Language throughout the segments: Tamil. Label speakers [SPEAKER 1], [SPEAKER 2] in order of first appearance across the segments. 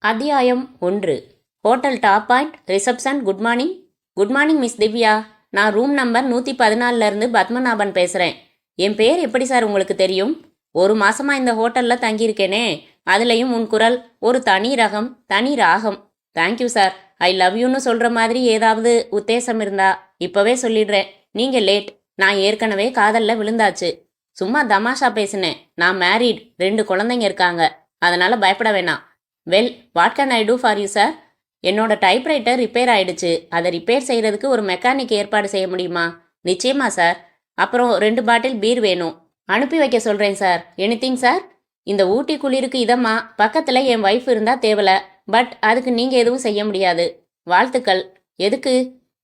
[SPEAKER 1] அத்தியாயம் 1. Hotel top point reception. Good morning. Good morning miss Divya. நான் ரூம் நம்பர் 114 பத்மநாபன் பேசுகிறேன். என் பேர் எப்படி சார் உங்களுக்கு தெரியும்? ஒரு மாசமா இந்த ஹோட்டலில் தங்கியிருக்கேனே, அதுலேயும் உன் குரல் ஒரு தனி ரகம், தனி ராகம். Thank you sir. ஐ லவ் யூன்னு சொல்கிற மாதிரி ஏதாவது உத்தேசம் இருந்தா இப்போவே சொல்லிடுறேன். நீங்கள் லேட். நான் ஏற்கனவே காதலில் விழுந்தாச்சு. சும்மா தமாஷா பேசினேன். நான் மேரீட், 2 குழந்தைங்க இருக்காங்க. அதனால் பயப்பட வேணாம். Well, what can I do for you sir? என்னோட டைப்ரைட்டர் ரிப்பேர் ஆயிடுச்சு. அதை ரிப்பேர் செய்கிறதுக்கு ஒரு மெக்கானிக் ஏற்பாடு செய்ய முடியுமா? நிச்சயமா சார். அப்புறம் 2 பாட்டில் பீர் வேணும். அனுப்பி வைக்க சொல்கிறேன் சார். Anything sir? இந்த ஊட்டி குளிருக்கு இதம்மா பக்கத்தில் என் ஒய்ஃப் இருந்தால் தேவலை. பட் அதுக்கு நீங்கள் எதுவும் செய்ய முடியாது. வாழ்த்துக்கள். எதுக்கு?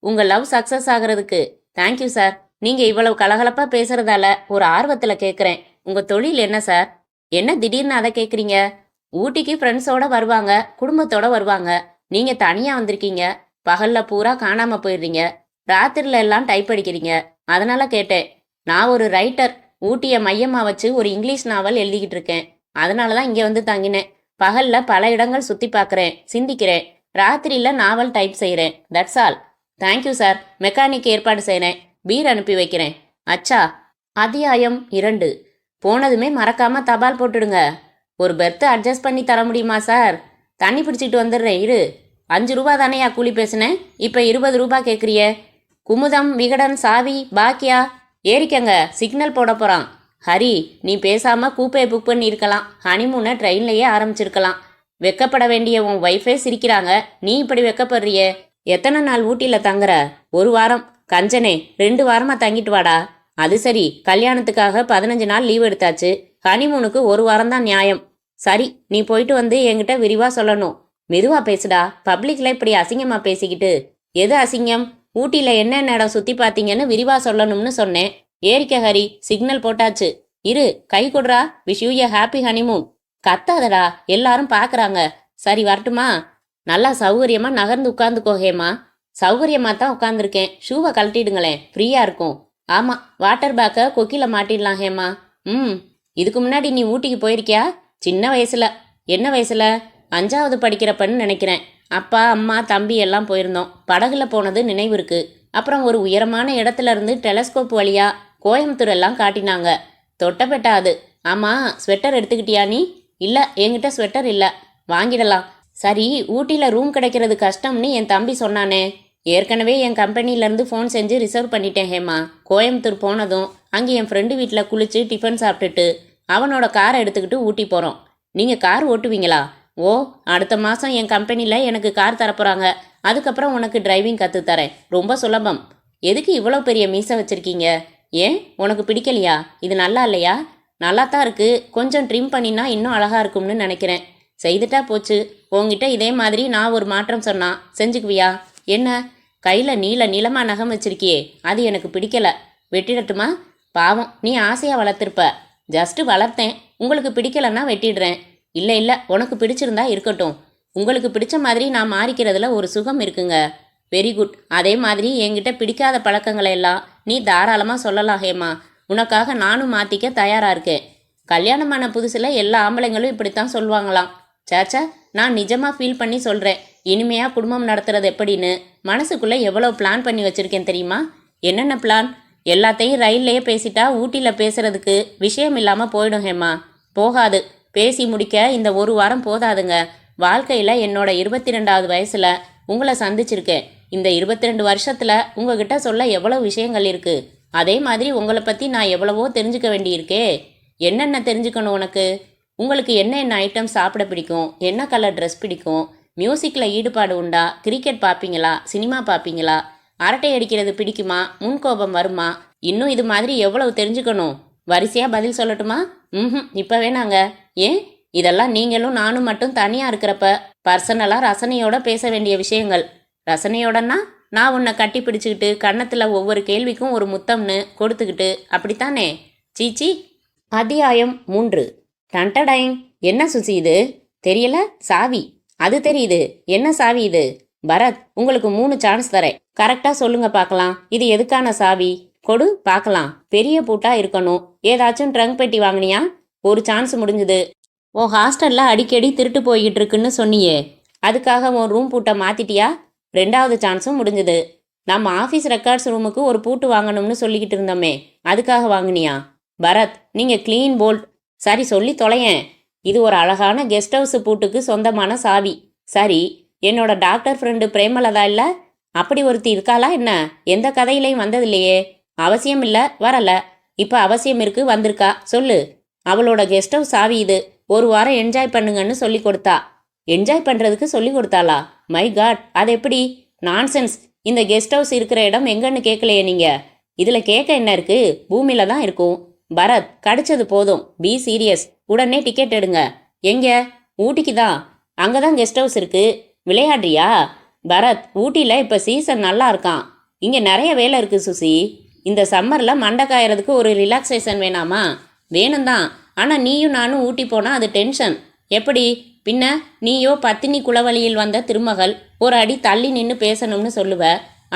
[SPEAKER 1] உங்கள் லவ் சக்ஸஸ் ஆகிறதுக்கு. Thank you sir. நீங்கள் இவ்வளவு கலகலப்பாக பேசுகிறதால ஒரு ஆர்வத்தில் கேட்குறேன். உங்கள் தொழில் என்ன சார்? என்ன திடீர்னு அதை கேட்குறீங்க? ஊட்டிக்கு ஃப்ரெண்ட்ஸோட வருவாங்க, குடும்பத்தோட வருவாங்க. நீங்கள் தனியாக வந்திருக்கீங்க. பகலில் பூரா காணாமல் போயிடுறீங்க. ராத்திரில எல்லாம் டைப் அடிக்கிறீங்க. அதனால கேட்டேன். நான் ஒரு ரைட்டர். ஊட்டியை மையமாக வச்சு ஒரு இங்கிலீஷ் நாவல் எழுதிக்கிட்டு இருக்கேன். அதனால தான் இங்கே வந்து தங்கினேன். பகலில் பல இடங்கள் சுற்றி பார்க்குறேன், சிந்திக்கிறேன். ராத்திரியில் நாவல் டைப் செய்கிறேன். That's all. Thank you sir. Mechanic ஏற்பாடு செய்கிறேன். பீர் அனுப்பி வைக்கிறேன். அச்சா. அத்தியாயம் 2. போனதுமே மறக்காம தபால் போட்டுடுங்க. ஒரு பெர்த்து அட்ஜஸ்ட் பண்ணி தர முடியுமா சார்? தண்ணி பிடிச்சிட்டு வந்துடுறேன் இரு. 5 ரூபா தானேயா கூலி பேசுனேன், இப்போ 20 ரூபா கேட்குறிய? குமுதம், விகடன், சாவி, பாக்கியா ஏறிக்கங்க, சிக்னல் போட போகிறான். ஹரி, நீ பேசாமல் கூப்பையை புக் பண்ணி இருக்கலாம். ஹனிமூனை ட்ரெயின்லேயே ஆரம்பிச்சிருக்கலாம். வெக்கப்பட வேண்டிய உன் ஒய்ஃபே சிரிக்கிறாங்க. நீ இப்படி வெக்கப்படுறியே. எத்தனை நாள் ஊட்டியில் தங்குற? 1 வாரம். கஞ்சனே, 2 வாரமாக தங்கிட்டு வாடா. அது சரி, கல்யாணத்துக்காக 15 நாள் லீவ் எடுத்தாச்சு. ஹனிமூனுக்கு 1 வாரம் தான் நியாயம். சரி, நீ போயிட்டு வந்து என்கிட்ட விரிவாக சொல்லணும். மெதுவா பேசுடா. பப்ளிக்ல இப்படி அசிங்கமாக பேசிக்கிட்டு. எது அசிங்கம்? ஊட்டியில் என்னென்ன இடம் சுற்றி பார்த்தீங்கன்னு விரிவாக சொல்லணும்னு சொன்னேன். ஏரிக்க ஹரி, சிக்னல் போட்டாச்சு. இரு, கை கொடுறா. Wish you a happy honeymoon. கத்தாதடா, எல்லாரும் பார்க்குறாங்க. சரி, வரட்டுமா? நல்லா சௌகரியமாக நகர்ந்து உட்காந்துக்கோ ஹேமா. சௌகரியமாக தான் உட்காந்துருக்கேன். ஷூவை கழட்டிடுங்களேன், ஃப்ரீயாக இருக்கும். ஆமாம், வாட்டர் பேக்கை கொக்கியில் மாட்டிடலாம் ஹேமா. இதுக்கு முன்னாடி நீ ஊட்டிக்கு போயிருக்கியா? சின்ன வயசுல. என்ன வயசுல? 5வது படிக்கிறப்பன்னு நினைக்கிறேன். அப்பா, அம்மா, தம்பி எல்லாம் போயிருந்தோம். படகுல போனது நினைவு இருக்கு. அப்புறம் ஒரு உயரமான இடத்துல இருந்து டெலஸ்கோப் வழியா கோயம்புத்தூர் எல்லாம் காட்டினாங்க. தொட்டபெட்டா அது. ஆமாம், ஸ்வெட்டர் எடுத்துக்கிட்டியா நீ? இல்லை, என்கிட்ட ஸ்வெட்டர் இல்லை. வாங்கிடலாம். சரி, ஊட்டியில் ரூம் கிடைக்கிறது கஷ்டம்னு என் தம்பி சொன்னானே. ஏற்கனவே என் கம்பெனிலேருந்து ஃபோன் செஞ்சு ரிசர்வ் பண்ணிட்டேன் ஹேமா. கோயம்புத்தூர் போனதும் அங்கே என் ஃப்ரெண்டு வீட்டில் குளிச்சு டிஃபன் சாப்பிட்டுட்டு அவனோட காரை எடுத்துக்கிட்டு ஊட்டி போகிறோம். நீங்கள் கார் ஓட்டுவீங்களா? ஓ, அடுத்த மாதம் என் கம்பெனியில் எனக்கு கார் தரப்போகிறாங்க. அதுக்கப்புறம் உனக்கு டிரைவிங் கற்றுத்தரேன். ரொம்ப சுலபம். எதுக்கு இவ்வளோ பெரிய மீசை வச்சுருக்கீங்க? ஏன், உனக்கு பிடிக்கலையா? இது நல்லா இல்லையா? நல்லா தான் இருக்குது. கொஞ்சம் ட்ரிம் பண்ணினா இன்னும் அழகாக இருக்கும்னு நினைக்கிறேன். செய்துட்டா போச்சு. உங்ககிட்ட இதே மாதிரி நான் ஒரு மாற்றம் சொன்னான் செஞ்சுக்குவியா? என்ன, கையில் நீளமாக நகம் வச்சிருக்கியே, அது எனக்கு பிடிக்கலை. வெட்டிடட்டுமா? பாவம், நீ ஆசையாக வளர்த்துருப்ப. ஜஸ்ட்டு வளர்த்தேன். உங்களுக்கு பிடிக்கலன்னா வெட்டிடுறேன். இல்லை, உனக்கு பிடிச்சிருந்தா இருக்கட்டும். உங்களுக்கு பிடிச்ச மாதிரி நான் மாறிக்கிறதுல ஒரு சுகம் இருக்குங்க. Very good. அதே மாதிரி என்கிட்ட பிடிக்காத பழக்கங்களை எல்லாம் நீ தாராளமாக சொல்லலாம் ஹேமா. உனக்காக நானும் மாற்றிக்க தயாராக இருக்கேன். கல்யாணமான புதுசில் எல்லா ஆம்பளைங்களும் இப்படித்தான் சொல்லுவாங்களாம். சேச்சா, நான் நிஜமாக ஃபீல் பண்ணி சொல்கிறேன். இனிமையாக குடும்பம் நடத்துறது எப்படின்னு மனசுக்குள்ளே எவ்வளோ பிளான் பண்ணி வச்சுருக்கேன் தெரியுமா? என்னென்ன பிளான்? எல்லாத்தையும் ரயில்லையே பேசிட்டா ஊட்டியில் பேசுறதுக்கு விஷயம் இல்லாமல் போயிடும் ஹேமா. போகாது. பேசி முடிக்க இந்த 1 வாரம் போதாதுங்க. வாழ்க்கையில் என்னோட 22வது வயசில் உங்களை சந்திச்சிருக்கேன். இந்த 22 வருஷத்தில் உங்ககிட்ட சொல்ல எவ்வளோ விஷயங்கள் இருக்குது. அதே மாதிரி உங்களை பற்றி நான் எவ்வளவோ தெரிஞ்சுக்க வேண்டியிருக்கே. என்னென்ன தெரிஞ்சுக்கணும் உனக்கு? உங்களுக்கு என்ன ஐட்டம் சாப்பிட பிடிக்கும்? என்ன கலர் ட்ரெஸ் பிடிக்கும்? மியூசிக்கில் ஈடுபாடு உண்டா? கிரிக்கெட் பார்ப்பீங்களா? சினிமா பார்ப்பீங்களா? அரட்டை அடிக்கிறது பிடிக்குமா? முன்கோபம் வருமா? இன்னும் இது மாதிரி எவ்வளவு தெரிஞ்சுக்கணும்? வரிசையாக பதில் சொல்லட்டுமா? இப்போ வேணாங்க. ஏன்? இதெல்லாம் நீங்களும் நானும் மட்டும் தனியாக இருக்கிறப்ப பர்சனலாக ரசனையோட பேச வேண்டிய விஷயங்கள். ரசனையோடன்னா நான் உன்னை கட்டி பிடிச்சிக்கிட்டு கன்னத்தில் ஒவ்வொரு கேள்விக்கும் ஒரு முத்தம்னு கொடுத்துக்கிட்டு அப்படித்தானே? சீச்சி. அத்தியாயம் 3. டண்டடைங். என்ன சுசி இது? தெரியல? சாவி. அது தெரியுது. என்ன சாவி இது? பரத், உங்களுக்கு 3 சான்ஸ் தரேன். கரெக்டாக சொல்லுங்க பார்க்கலாம். இது எதுக்கான சாவி? கொடு பார்க்கலாம். பெரிய பூட்டா இருக்கணும். ஏதாச்சும் ட்ரங்க் பெட்டி வாங்கினியா? ஒரு சான்ஸ் முடிஞ்சுது. உன் ஹாஸ்டலில் அடிக்கடி திருட்டு போய்கிட்டு இருக்குன்னு சொன்னியே, அதுக்காக உன் ரூம் பூட்டை மாற்றிட்டியா? 2வது சான்ஸும் முடிஞ்சுது. நம்ம ஆஃபீஸ் ரெக்கார்ட்ஸ் ரூமுக்கு ஒரு பூட்டு வாங்கணும்னு சொல்லிக்கிட்டு இருந்தோமே, அதுக்காக வாங்கினியா? பரத், நீங்கள் க்ளீன் போல்ட். சரி சொல்லி தொலையேன். இது ஒரு அழகான கெஸ்ட் ஹவுஸ் பூட்டுக்கு சொந்தமான சாவி. சரி, என்னோட டாக்டர் ஃப்ரெண்டு பிரேமலதா இல்லை? அப்படி ஒருத்தி இருக்காளா என்ன? எந்த கதையிலையும் வந்ததில்லையே. அவசியம் இல்லை, வரல. இப்போ அவசியம் இருக்கு, வந்திருக்கா. சொல்லு. அவளோட கெஸ்ட் ஹவுஸ் சாவி இது. ஒரு வாரம் என்ஜாய் பண்ணுங்கன்னு சொல்லி கொடுத்தா. என்ஜாய் பண்ணுறதுக்கு சொல்லி கொடுத்தாளா? மை காட், அது எப்படி? நான்சென்ஸ். இந்த கெஸ்ட் ஹவுஸ் இருக்கிற இடம் எங்கன்னு கேட்கலையே நீங்கள். இதில் கேட்க என்ன இருக்கு? பூமியில் தான் இருக்கும். பரத், கடிச்சது போதும். B serious. உடனே டிக்கெட் எடுங்க. எங்க? ஊட்டிக்கு தான். அங்கே தான் கெஸ்ட் ஹவுஸ் இருக்கு. விளையாடுறியா? பரத், ஊட்டியில் இப்போ சீசன் நல்லா இருக்கான். இங்கே நிறைய வேலை இருக்குது சுசி. இந்த சம்மரில் மண்டை காயறதுக்கு ஒரு ரிலாக்ஸேஷன் வேணாமா? வேணும் தான். ஆனால் நீயும் நானும் ஊட்டி போனால் அது டென்ஷன். எப்படி? பின்ன நீயோ பத்தினி குலவழியில் வந்த திருமகள், ஒரு அடி தள்ளி நின்று பேசணும்னு சொல்லுவ.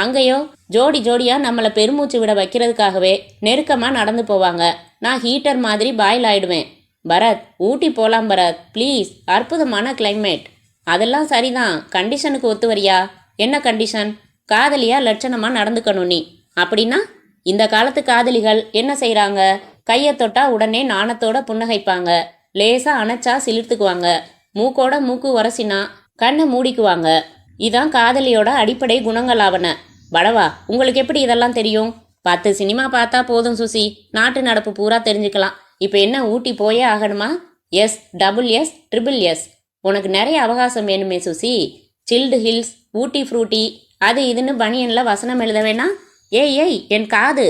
[SPEAKER 1] அங்கேயோ ஜோடி ஜோடியாக நம்மளை பெருமூச்சு விட வைக்கிறதுக்காகவே நெருக்கமாக நடந்து போவாங்க. நான் ஹீட்டர் மாதிரி பாயில் ஆயிடுவேன். பரத், ஊட்டி போகலாம் பரத், ப்ளீஸ். அற்புதமான கிளைமேட். அதெல்லாம் சரிதான். கண்டிஷனுக்கு ஒத்து வரியா? என்ன கண்டிஷன்? காதலியா லட்சணமாக நடந்துக்கணும் நீ. அப்படின்னா இந்த காலத்து காதலிகள் என்ன செய்கிறாங்க? கையை தொட்டா உடனே நாணத்தோட புன்னகைப்பாங்க. லேசா அணைச்சா சிலிர்த்துக்குவாங்க. மூக்கோட மூக்கு உரசினா கண்ணை மூடிக்குவாங்க. இதான் காதலியோட அடிப்படை குணங்களாவன. படவா, உங்களுக்கு எப்படி இதெல்லாம் தெரியும்? 10 சினிமா பார்த்தா போதும் சுசி, நாட்டு நடப்பு பூரா தெரிஞ்சுக்கலாம். இப்போ என்ன ஊட்டி போயே ஆகணுமா? Yes, double yes, triple yes. உனக்கு நிறைய அவகாசம் வேணுமே Susi. Chilled hills, Ooty fruity, அது இதுன்னு பனியனில் வசனம் எழுத வேணா? ஏய் ஏய், என் காது.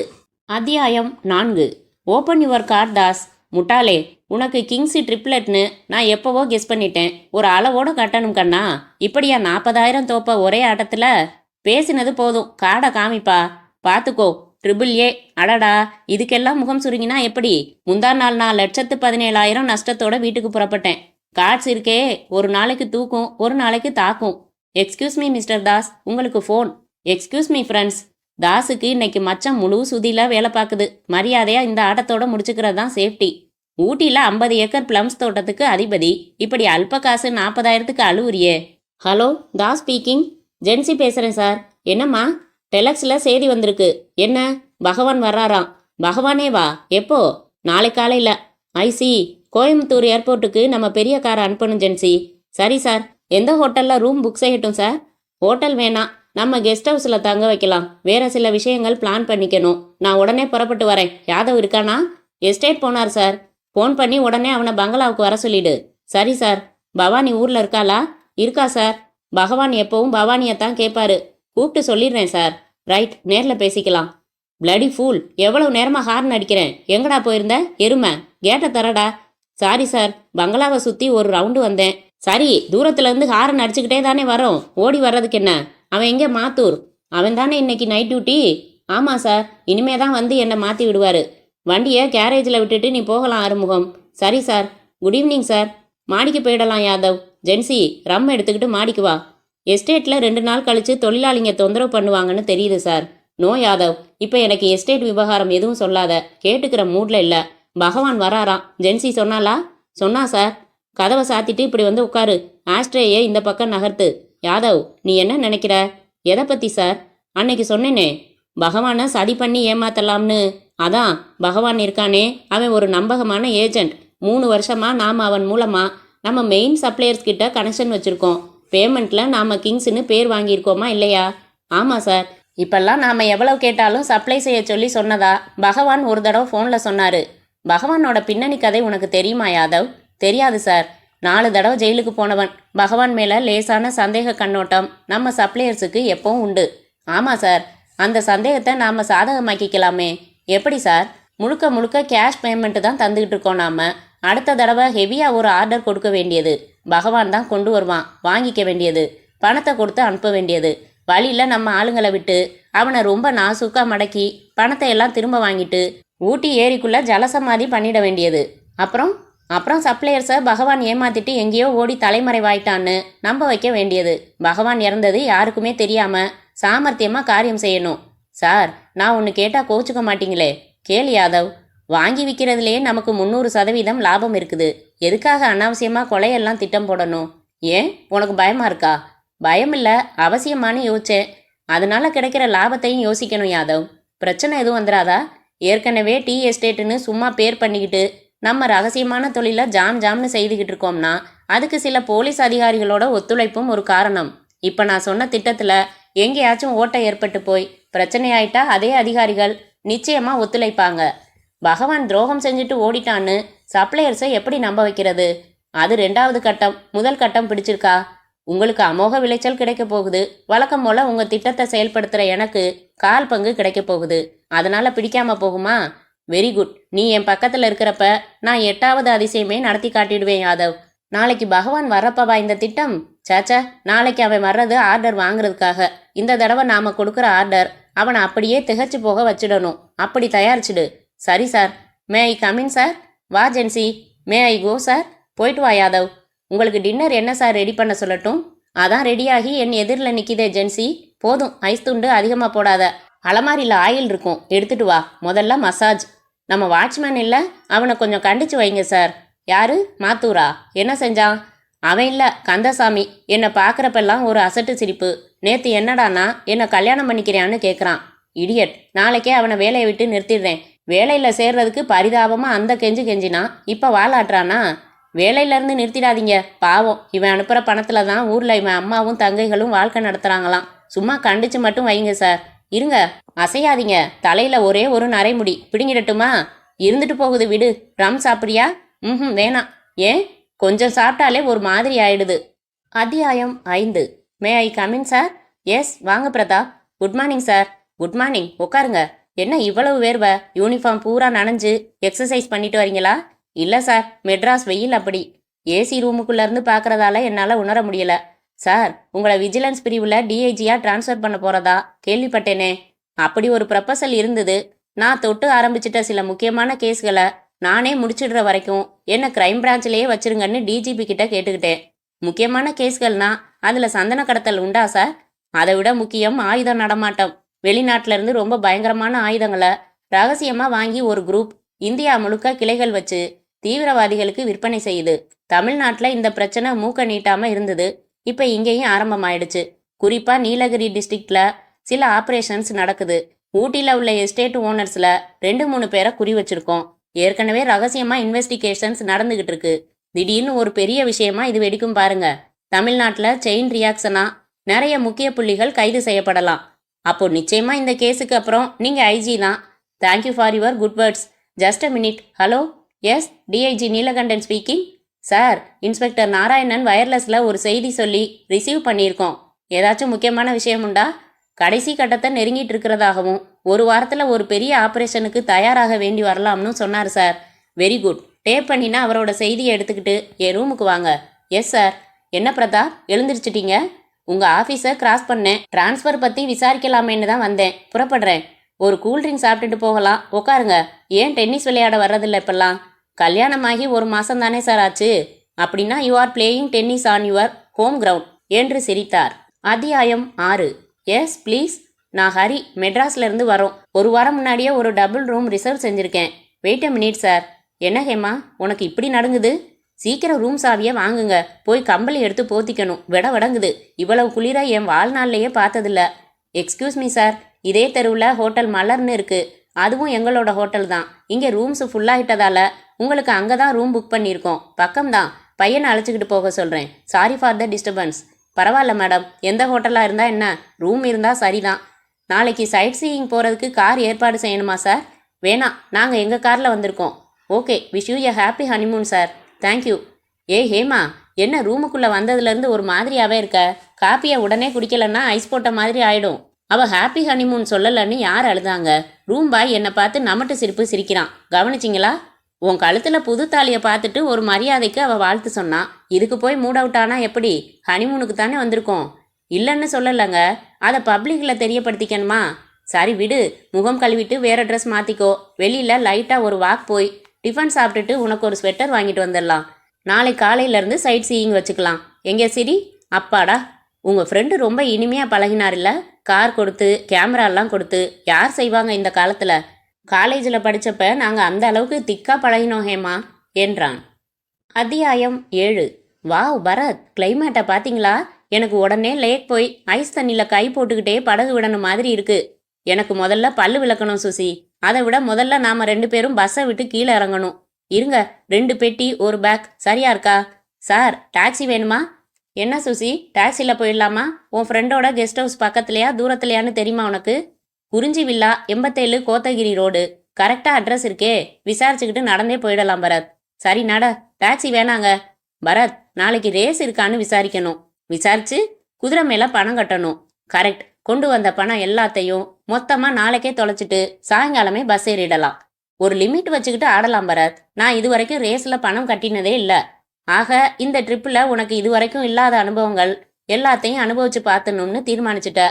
[SPEAKER 1] அத்தியாயம் 4. Open your card Das. முட்டாளே, உனக்கு கிங்ஸி ட்ரிப்ளெட்னு நான் எப்போவோ கெஸ் பண்ணிட்டேன். ஒரு அளவோட கட்டணும் கண்ணா. இப்படியா 40,000 தோப்ப ஒரே ஆட்டத்தில்? பேசினது போதும், காடை காமிப்பா. பார்த்துக்கோ. Triple A. அடடா, இதுக்கெல்லாம் முகம் சுருங்கினா எப்படி? முந்தா நாள் நான் 1,17,000 நஷ்டத்தோட வீட்டுக்கு புறப்பட்டேன். கார்ட்ஸ் இருக்கே, ஒரு நாளைக்கு தூக்கும், ஒரு நாளைக்கு தாக்கும். எக்ஸ்கியூஸ் மீ மிஸ்டர் தாஸ், உங்களுக்கு ஃபோன். Excuse me friends. தாஸுக்கு இன்னைக்கு மச்சம் முழு சுதியில் வேலை பார்க்குது. மரியாதையாக இந்த ஆட்டத்தோட முடிச்சுக்கிறது தான் சேஃப்டி. ஊட்டியில் 50 ஏக்கர் பிளம்ஸ் தோட்டத்துக்கு அதிபதி. இப்படி அல்ப காசு 40,000க்கு அழுவுறியே. Hello, Das speaking. ஜென்சி பேசுகிறேன் சார். என்னம்மா? டெலக்ஸில் செய்தி வந்திருக்கு. என்ன? பகவான் வர்றாராம். பகவானே வா? எப்போ? நாளை காலையில். ஐசி, கோயம்புத்தூர் ஏர்போர்ட்டுக்கு நம்ம பெரிய காரை அனுப்பணும் ஜென்சி. சரி சார். எந்த ஹோட்டலில் ரூம் புக் செய்யட்டும் சார்? ஹோட்டல் வேணாம், நம்ம கெஸ்ட் ஹவுஸில் தங்க வைக்கலாம். வேற சில விஷயங்கள் பிளான் பண்ணிக்கணும். நான் உடனே புறப்பட்டு வரேன். யாதவ் இருக்கானா? எஸ்டேட் போனார் சார். ஃபோன் பண்ணி உடனே அவனை பங்களாவுக்கு வர சொல்லிடு. சரி சார். பவானி ஊரில் இருக்காளா? இருக்கா சார். பகவான் எப்பவும் பவானியைத்தான் கேட்பாரு. கூப்பிட்டு சொல்லிடுறேன் சார். ரைட், நேரில் பேசிக்கலாம். பிளடி ஃபூல், எவ்வளவு நேரமாக ஹார்ன் அடிக்கிறேன். எங்கடா போயிருந்த? எருமை, கேட்டை தரடா. சாரி சார், பங்களாவை சுற்றி ஒரு ரவுண்டு வந்தேன். சரி, தூரத்துலேருந்து ஹார்ன் அடிச்சுக்கிட்டே தானே வரோம். ஓடி வர்றதுக்கு என்ன? அவன் எங்கே? மாத்தூர். அவன் தானே இன்னைக்கு நைட் டியூட்டி? ஆமாம் சார். இனிமே தான் வந்து என்னை மாற்றி விடுவார். வண்டியை கேரேஜில் விட்டுட்டு நீ போகலாம் ஆறுமுகம். சரி சார். Good evening sir. மாடிக்கு போயிடலாம் யாதவ். ஜென்சி, ரம் எடுத்துக்கிட்டு மாடிக்கு வா. எஸ்டேட்டில் 2 நாள் கழித்து தொழிலாளிங்க தொந்தரவு பண்ணுவாங்கன்னு தெரியுது சார். நோ யாதவ், இப்போ எனக்கு எஸ்டேட் விவகாரம் எதுவும் சொல்லாத. கேட்டுக்கிற மூடில் இல்லை. பகவான் வராராம். ஜென்சி சொன்னாலா? சொன்னா சார். கதவை சாத்திட்டு இப்படி வந்து உட்காரு. ஆஸ்ட்ரேயை இந்த பக்கம் நகர்த்து. யாதவ், நீ என்ன நினைக்கிற? எதை பற்றி சார்? அன்னைக்கு சொன்னேனே, பகவானை சதி பண்ணி ஏமாத்தலாம்னு. அதான் பகவான் இருக்கானே, அவன் ஒரு நம்பகமான ஏஜென்ட். 3 வருஷமா நாம் அவன் மூலமாக நம்ம மெயின் சப்ளையர்ஸ் கிட்ட கனெக்ஷன் வச்சுருக்கோம். பேமெண்ட்டில் நாம் கிங்ஸ்னு பேர் வாங்கியிருக்கோமா இல்லையா? ஆமாம் சார். இப்பெல்லாம் நாம் எவ்வளவு கேட்டாலும் சப்ளை செய்ய சொல்லி சொன்னதா பகவான் ஒரு தடவை ஃபோனில் சொன்னார். பகவானோட பின்னணி கதை உனக்கு தெரியுமா யாதவ்? தெரியாது சார். 4 தடவை ஜெயிலுக்கு போனவன். பகவான் மேலே லேசான சந்தேக கண்ணோட்டம் நம்ம சப்ளையர்ஸுக்கு எப்பவும் உண்டு. ஆமாம் சார். அந்த சந்தேகத்தை நாம் சாதகமாக்கிக்கலாமே. எப்படி சார்? முழுக்க முழுக்க கேஷ் பேமெண்ட்டு தான் தந்துக்கிட்டு இருக்கோம் நாம். அடுத்த தடவை ஹெவியாக ஒரு ஆர்டர் கொடுக்க வேண்டியது பகவான் தான் கொண்டு வருவான். வாங்கிக்க வேண்டியது, பணத்தை கொடுத்து அனுப்ப வேண்டியது. வழியில் நம்ம ஆளுங்களை விட்டு அவனை ரொம்ப நாசூக்காக மடக்கி பணத்தை எல்லாம் திரும்ப வாங்கிட்டு ஊட்டி ஏரிக்குள்ளே ஜலசமாதி பண்ணிட வேண்டியது. அப்புறம் சப்ளையர்ஸை பகவான் ஏமாத்திட்டு எங்கேயோ ஓடி தலைமறைவாயிட்டான்னு நம்ப வைக்க வேண்டியது. பகவான் இறந்தது யாருக்குமே தெரியாமல் சாமர்த்தியமாக காரியம் செய்யணும். சார், நான் ஒன்று கேட்டால் கோச்சுக்க மாட்டீங்களே? கேள் யாதவ். வாங்கி விற்கிறதுலேயே நமக்கு 300% லாபம் இருக்குது. எதுக்காக அனாவசியமாக கொலையெல்லாம் திட்டம் போடணும்? ஏன் உனக்கு பயமா இருக்கா? பயம் இல்லை, அவசியமானு யோசிச்சேன். அதனால கிடைக்கிற லாபத்தையும் யோசிக்கணும் யாதவ். பிரச்சனை எதுவும் வந்துடாதா? ஏற்கனவே டீ எஸ்டேட்டுன்னு சும்மா பேர் பண்ணிக்கிட்டு நம்ம ரகசியமான தொழிலை ஜாம்னு செய்துக்கிட்டு இருக்கோம்னா அதுக்கு சில போலீஸ் அதிகாரிகளோட ஒத்துழைப்பும் ஒரு காரணம். இப்போ நான் சொன்ன திட்டத்தில் எங்கேயாச்சும் ஓட்டை ஏற்பட்டு போய் பிரச்சனையாயிட்டா அதே அதிகாரிகள் நிச்சயமாக ஒத்துழைப்பாங்க. பகவான் துரோகம் செஞ்சுட்டு ஓடிட்டான்னு சப்ளையர்ஸை எப்படி நம்ப வைக்கிறது? அது 2வது கட்டம். முதல் கட்டம் பிடிச்சிருக்கா? உங்களுக்கு அமோக விளைச்சல் கிடைக்க போகுது. வழக்கம் போல உங்க திட்டத்தை செயல்படுத்துற எனக்கு 1/4 பங்கு கிடைக்க போகுது. அதனால பிடிக்காம போகுமா? Very good. நீ என் பக்கத்துல இருக்கிறப்ப நான் 8வது அதிசயமே நடத்தி காட்டிடுவேன் யாதவ். நாளைக்கு பகவான் வர்றப்பவா இந்த திட்டம்? சேச்சா, நாளைக்கு அவன் வர்றது ஆர்டர் வாங்குறதுக்காக. இந்த தடவை நாம கொடுக்குற ஆர்டர் அவனை அப்படியே திகச்சு போக வச்சிடணும். அப்படி தயாரிச்சிடு. சரி sir. May I come in sir? வா ஜென்சி. மே ஐ கோ சார்? போயிட்டு வா யாதவ். உங்களுக்கு டின்னர் என்ன சார் ரெடி பண்ண சொல்லட்டும்? அதான் ரெடியாகி என் எதிரில் நிற்கிதே ஜென்சி. போதும், ஐஸ் துண்டு அதிகமாக போடாத. அலமாரியில் ஆயில் இருக்கும், எடுத்துட்டு வா. முதல்ல மசாஜ். நம்ம வாட்ச்மேன் இல்லை, அவனை கொஞ்சம் கண்டிச்சு வைங்க சார். யாரு? மாத்தூரா? என்ன செஞ்சான்? அவன் இல்லை, கந்தசாமி. என்னை பார்க்குறப்பெல்லாம் ஒரு அசட்டு சிரிப்பு. நேற்று என்னடானா என்னை கல்யாணம் பண்ணிக்கிறியான்னு கேட்குறான். இடியட். நாளைக்கே அவனை வேலையை விட்டு நிறுத்திடுறேன். வேலையில் சேர்றதுக்கு பரிதாபமாக அந்த கெஞ்சினா இப்போ வாலாட்டுறானா? வேலையிலேருந்து நிறுத்திடாதீங்க. பாவம், இவன் அனுப்புகிற பணத்தில் தான் ஊரில் இவன் அம்மாவும் தங்கைகளும் வாழ்க்கை நடத்துகிறாங்களாம். சும்மா கண்டிச்சு மட்டும் வைங்க சார். இருங்க, அசையாதீங்க. தலையில் ஒரே ஒரு நரைமுடி. பிடிங்கிடட்டுமா? இருந்துட்டு போகுது, விடு. ரம் சாப்பிட்றியா? வேணாம். ஏன்? கொஞ்சம் சாப்பிட்டாலே ஒரு மாதிரி ஆயிடுது. அத்தியாயம் 5. மே ஐ கமின் சார்? எஸ், வாங்க Pratap. Good morning sir. Good morning. உட்காருங்க. என்ன இவ்வளவு வேர்வை? யூனிஃபார்ம் பூரா நனைஞ்சு எக்ஸசைஸ் பண்ணிட்டு வரீங்களா? இல்லை சார், மெட்ராஸ் வெயில் அப்படி. ஏசி ரூமுக்குள்ளேருந்து பார்க்குறதால என்னால் உணர முடியல. சார், உங்களை விஜிலன்ஸ் பிரிவில் டிஐஜியாக ட்ரான்ஸ்ஃபர் பண்ண போகிறதா கேள்விப்பட்டேனே. அப்படி ஒரு ப்ரப்போசல் இருந்தது. நான் தொட்டு ஆரம்பிச்சிட்ட சில முக்கியமான கேஸ்களை நானே முடிச்சிடுற வரைக்கும் என்ன கிரைம் பிரான்ச்சிலேயே வச்சிருங்கன்னு டிஜிபி கிட்ட கேட்டுக்கிட்டேன். முக்கியமான கேஸ்கள்னா அதில் சந்தன கடத்தல் உண்டா சார்? அதை விட முக்கியம் ஆயுதம் நடமாட்டம். வெளிநாட்டிலேருந்து ரொம்ப பயங்கரமான ஆயுதங்களை ரகசியமாக வாங்கி ஒரு குரூப் இந்தியா முழுக்க கிளைகள் வச்சு தீவிரவாதிகளுக்கு விற்பனை செய்யுது. தமிழ்நாட்டில் இந்த பிரச்சனை மூக்க நீட்டாமல் இருந்தது. இப்போ இங்கேயும் ஆரம்பமாயிடுச்சு. குறிப்பாக நீலகிரி டிஸ்ட்ரிக்டில் சில ஆப்ரேஷன்ஸ் நடக்குது. ஊட்டியில் உள்ள எஸ்டேட் ஓனர்ஸில் 2-3 பேரை குறி வச்சிருக்கோம். ஏற்கனவே ரகசியமாக இன்வெஸ்டிகேஷன்ஸ் நடந்துகிட்டு இருக்கு. திடீர்னு ஒரு பெரிய விஷயமா இது வெடிக்கும் பாருங்க. தமிழ்நாட்டில் செயின் ரியாக்ஷனா நிறைய முக்கிய புள்ளிகள் கைது செய்யப்படலாம். அப்போ நிச்சயமா இந்த கேஸுக்கு அப்புறம் நீங்கள் ஐஜி தான். Thank you for your good words. Just a minute. Hello. Yes, DIG Neelakandan speaking. Sir, inspector Narayanan வயர்லெஸில் ஒரு செய்தி சொல்லி ரிசீவ் பண்ணியிருக்கோம். ஏதாச்சும் முக்கியமான விஷயம் உண்டா? கடைசி கட்டத்தை நெருங்கிட்டு இருக்கிறதாகவும் 1 வாரத்தில் ஒரு பெரிய ஆப்ரேஷனுக்கு தயாராக வேண்டி வரலாம்னு சொன்னார் சார். Very good. டேப் பண்ணினா அவரோட செய்தியை எடுத்துக்கிட்டு என் ரூமுக்கு வாங்க. Yes sir. என்ன பிரதாப், எழுந்திரிச்சிட்டீங்க? உங்கள் ஆஃபீஸை கிராஸ் பண்ணேன். டிரான்ஸ்ஃபர் பற்றி விசாரிக்கலாமேன்னு தான் வந்தேன். புறப்படுறேன். ஒரு கூல்ட்ரிங்க் சாப்பிட்டுட்டு போகலாம். உட்காருங்க. ஏன் டென்னிஸ் விளையாட வர்றதில்ல இப்பெல்லாம்? கல்யாணமாகி 1 மாதம் தானே சார் ஆச்சு. அப்படின்னா you are playing tennis on your home ground என்று சிரித்தார். அத்தியாயம் 6. Yes please. நான் ஹரி, மெட்ராஸ்லேருந்து வரோம். 1 வாரம் முன்னாடியே ஒரு டபுள் ரூம் ரிசர்வ் செஞ்சுருக்கேன். Wait a minute sir. என்ன ஹேமா, உனக்கு இப்படி நடங்குது? சீக்கிரம் ரூம் சாவியை வாங்குங்க. போய் கம்பளி எடுத்து போத்திக்கணும். வடங்குது. இவ்வளவு குளிர என் வாழ்நாள்லையே பார்த்ததில்ல. எக்ஸ்கியூஸ் மீ சார், இதே தெருவில் ஹோட்டல் மலர்னு இருக்குது. அதுவும் எங்களோட ஹோட்டல் தான். இங்கே ரூம்ஸ் ஃபுல்லாகிட்டதால உங்களுக்கு அங்கே தான் ரூம் புக் பண்ணியிருக்கோம். பக்கம்தான். பையனை அழைச்சிக்கிட்டு போக சொல்கிறேன். Sorry for the disturbance. பரவாயில்ல மேடம், எந்த ஹோட்டலாக இருந்தால் என்ன, ரூம் இருந்தால் சரிதான். நாளைக்கு சைட் சீயிங் போகிறதுக்கு கார் ஏற்பாடு செய்யணுமா சார்? வேணாம், நாங்கள் எங்கள் காரில் வந்திருக்கோம். Okay, wish you a happy honeymoon sir. Thank you. ஏய் ஹேமா, என்ன ரூமுக்குள்ளே வந்ததுலேருந்து ஒரு மாதிரியாகவே இருக்க? காப்பியை உடனே குடிக்கலன்னா ஐஸ் போட்ட மாதிரி ஆயிடும். அவள் ஹாப்பி ஹனிமூன் சொல்லலன்னு யார் அழுதாங்க? ரூம் பாய் என்னை பார்த்து நமட்டு சிரிப்பு சிரிக்கிறான். கவனிச்சிங்களா? உன் கழுத்தில் புது தாலியை பார்த்துட்டு ஒரு மரியாதைக்கு அவள் வாழ்த்து சொன்னான். இதுக்கு போய் மூட் அவுட் ஆனா எப்படி? ஹனிமூனுக்கு தானே வந்திருக்கோம். இல்லைன்னு சொல்லலைங்க, அதை பப்ளிக்கில் தெரியப்படுத்திக்கணுமா? சரி விடு, முகம் கழுவிட்டு வேறு ட்ரெஸ் மாற்றிக்கோ. வெளியில் லைட்டாக ஒரு வாக் போய் டிஃபன் சாப்பிட்டுட்டு உனக்கு ஒரு ஸ்வெட்டர் வாங்கிட்டு வந்துடலாம். நாளை காலையிலேருந்து சைட் சீயிங் வச்சுக்கலாம். எங்கே சிரி? அப்பாடா, உங்கள் ஃப்ரெண்டு ரொம்ப இனிமையாக பழகினார் இல்லை? கார் கொடுத்து கேமராலாம் கொடுத்து யார் செய்வாங்க இந்த காலத்தில்? காலேஜில் படித்தப்ப நாங்கள் அந்த அளவுக்கு திக்காக பழகினோம் ஹேமா என்றான். அத்தியாயம் 7. வாவ் பரத், கிளைமேட்டை பார்த்தீங்களா? எனக்கு உடனே லேக் போய் ஐஸ் தண்ணியில் கை போட்டுக்கிட்டே படகு விடணும் மாதிரி இருக்கு. எனக்கு முதல்ல பல்லு விளக்கணும் சுசி. அதை விட முதல்ல நாம 2 பேரும் பஸ்ஸை விட்டு கீழே இறங்கணும். இருங்க, 2 பெட்டி ஒரு பேக் சரியா இருக்கா? சார், டாக்ஸி வேணுமா? என்ன சுசி, டாக்ஸியில் போயிடலாமா? உன் ஃப்ரெண்டோட கெஸ்ட் ஹவுஸ் பக்கத்துலையா தூரத்துலையான்னு தெரியுமா உனக்கு? குறிஞ்சி வில்லா 87 கோத்தகிரி ரோடு. கரெக்டாக அட்ரஸ் இருக்கே, விசாரிச்சுக்கிட்டு நடந்தே போயிடலாம் பரத். சரி நட, டாக்ஸி வேணாங்க. பரத், நாளைக்கு ரேஸ் இருக்கான்னு விசாரிக்கணும். விசாரிச்சு குதிரை மேல பணம் கட்டணும். கரெக்ட். கொண்டு வந்த பணம் எல்லாத்தையும் மொத்தமா நாளைக்கே தொலைச்சிட்டு சாயங்காலமே பஸ் ஏறிடலாம். ஒரு லிமிட் வச்சுக்கிட்டு ஆடலாம் பரத். நான் இது வரைக்கும் ரேஸ்ல பணம் கட்டினதே இல்ல. ஆக இந்த ட்ரிப்ல உனக்கு இது வரைக்கும் இல்லாத அனுபவங்கள் எல்லாத்தையும் அனுபவிச்சு பார்த்தணும்னு தீர்மானிச்சுட்ட.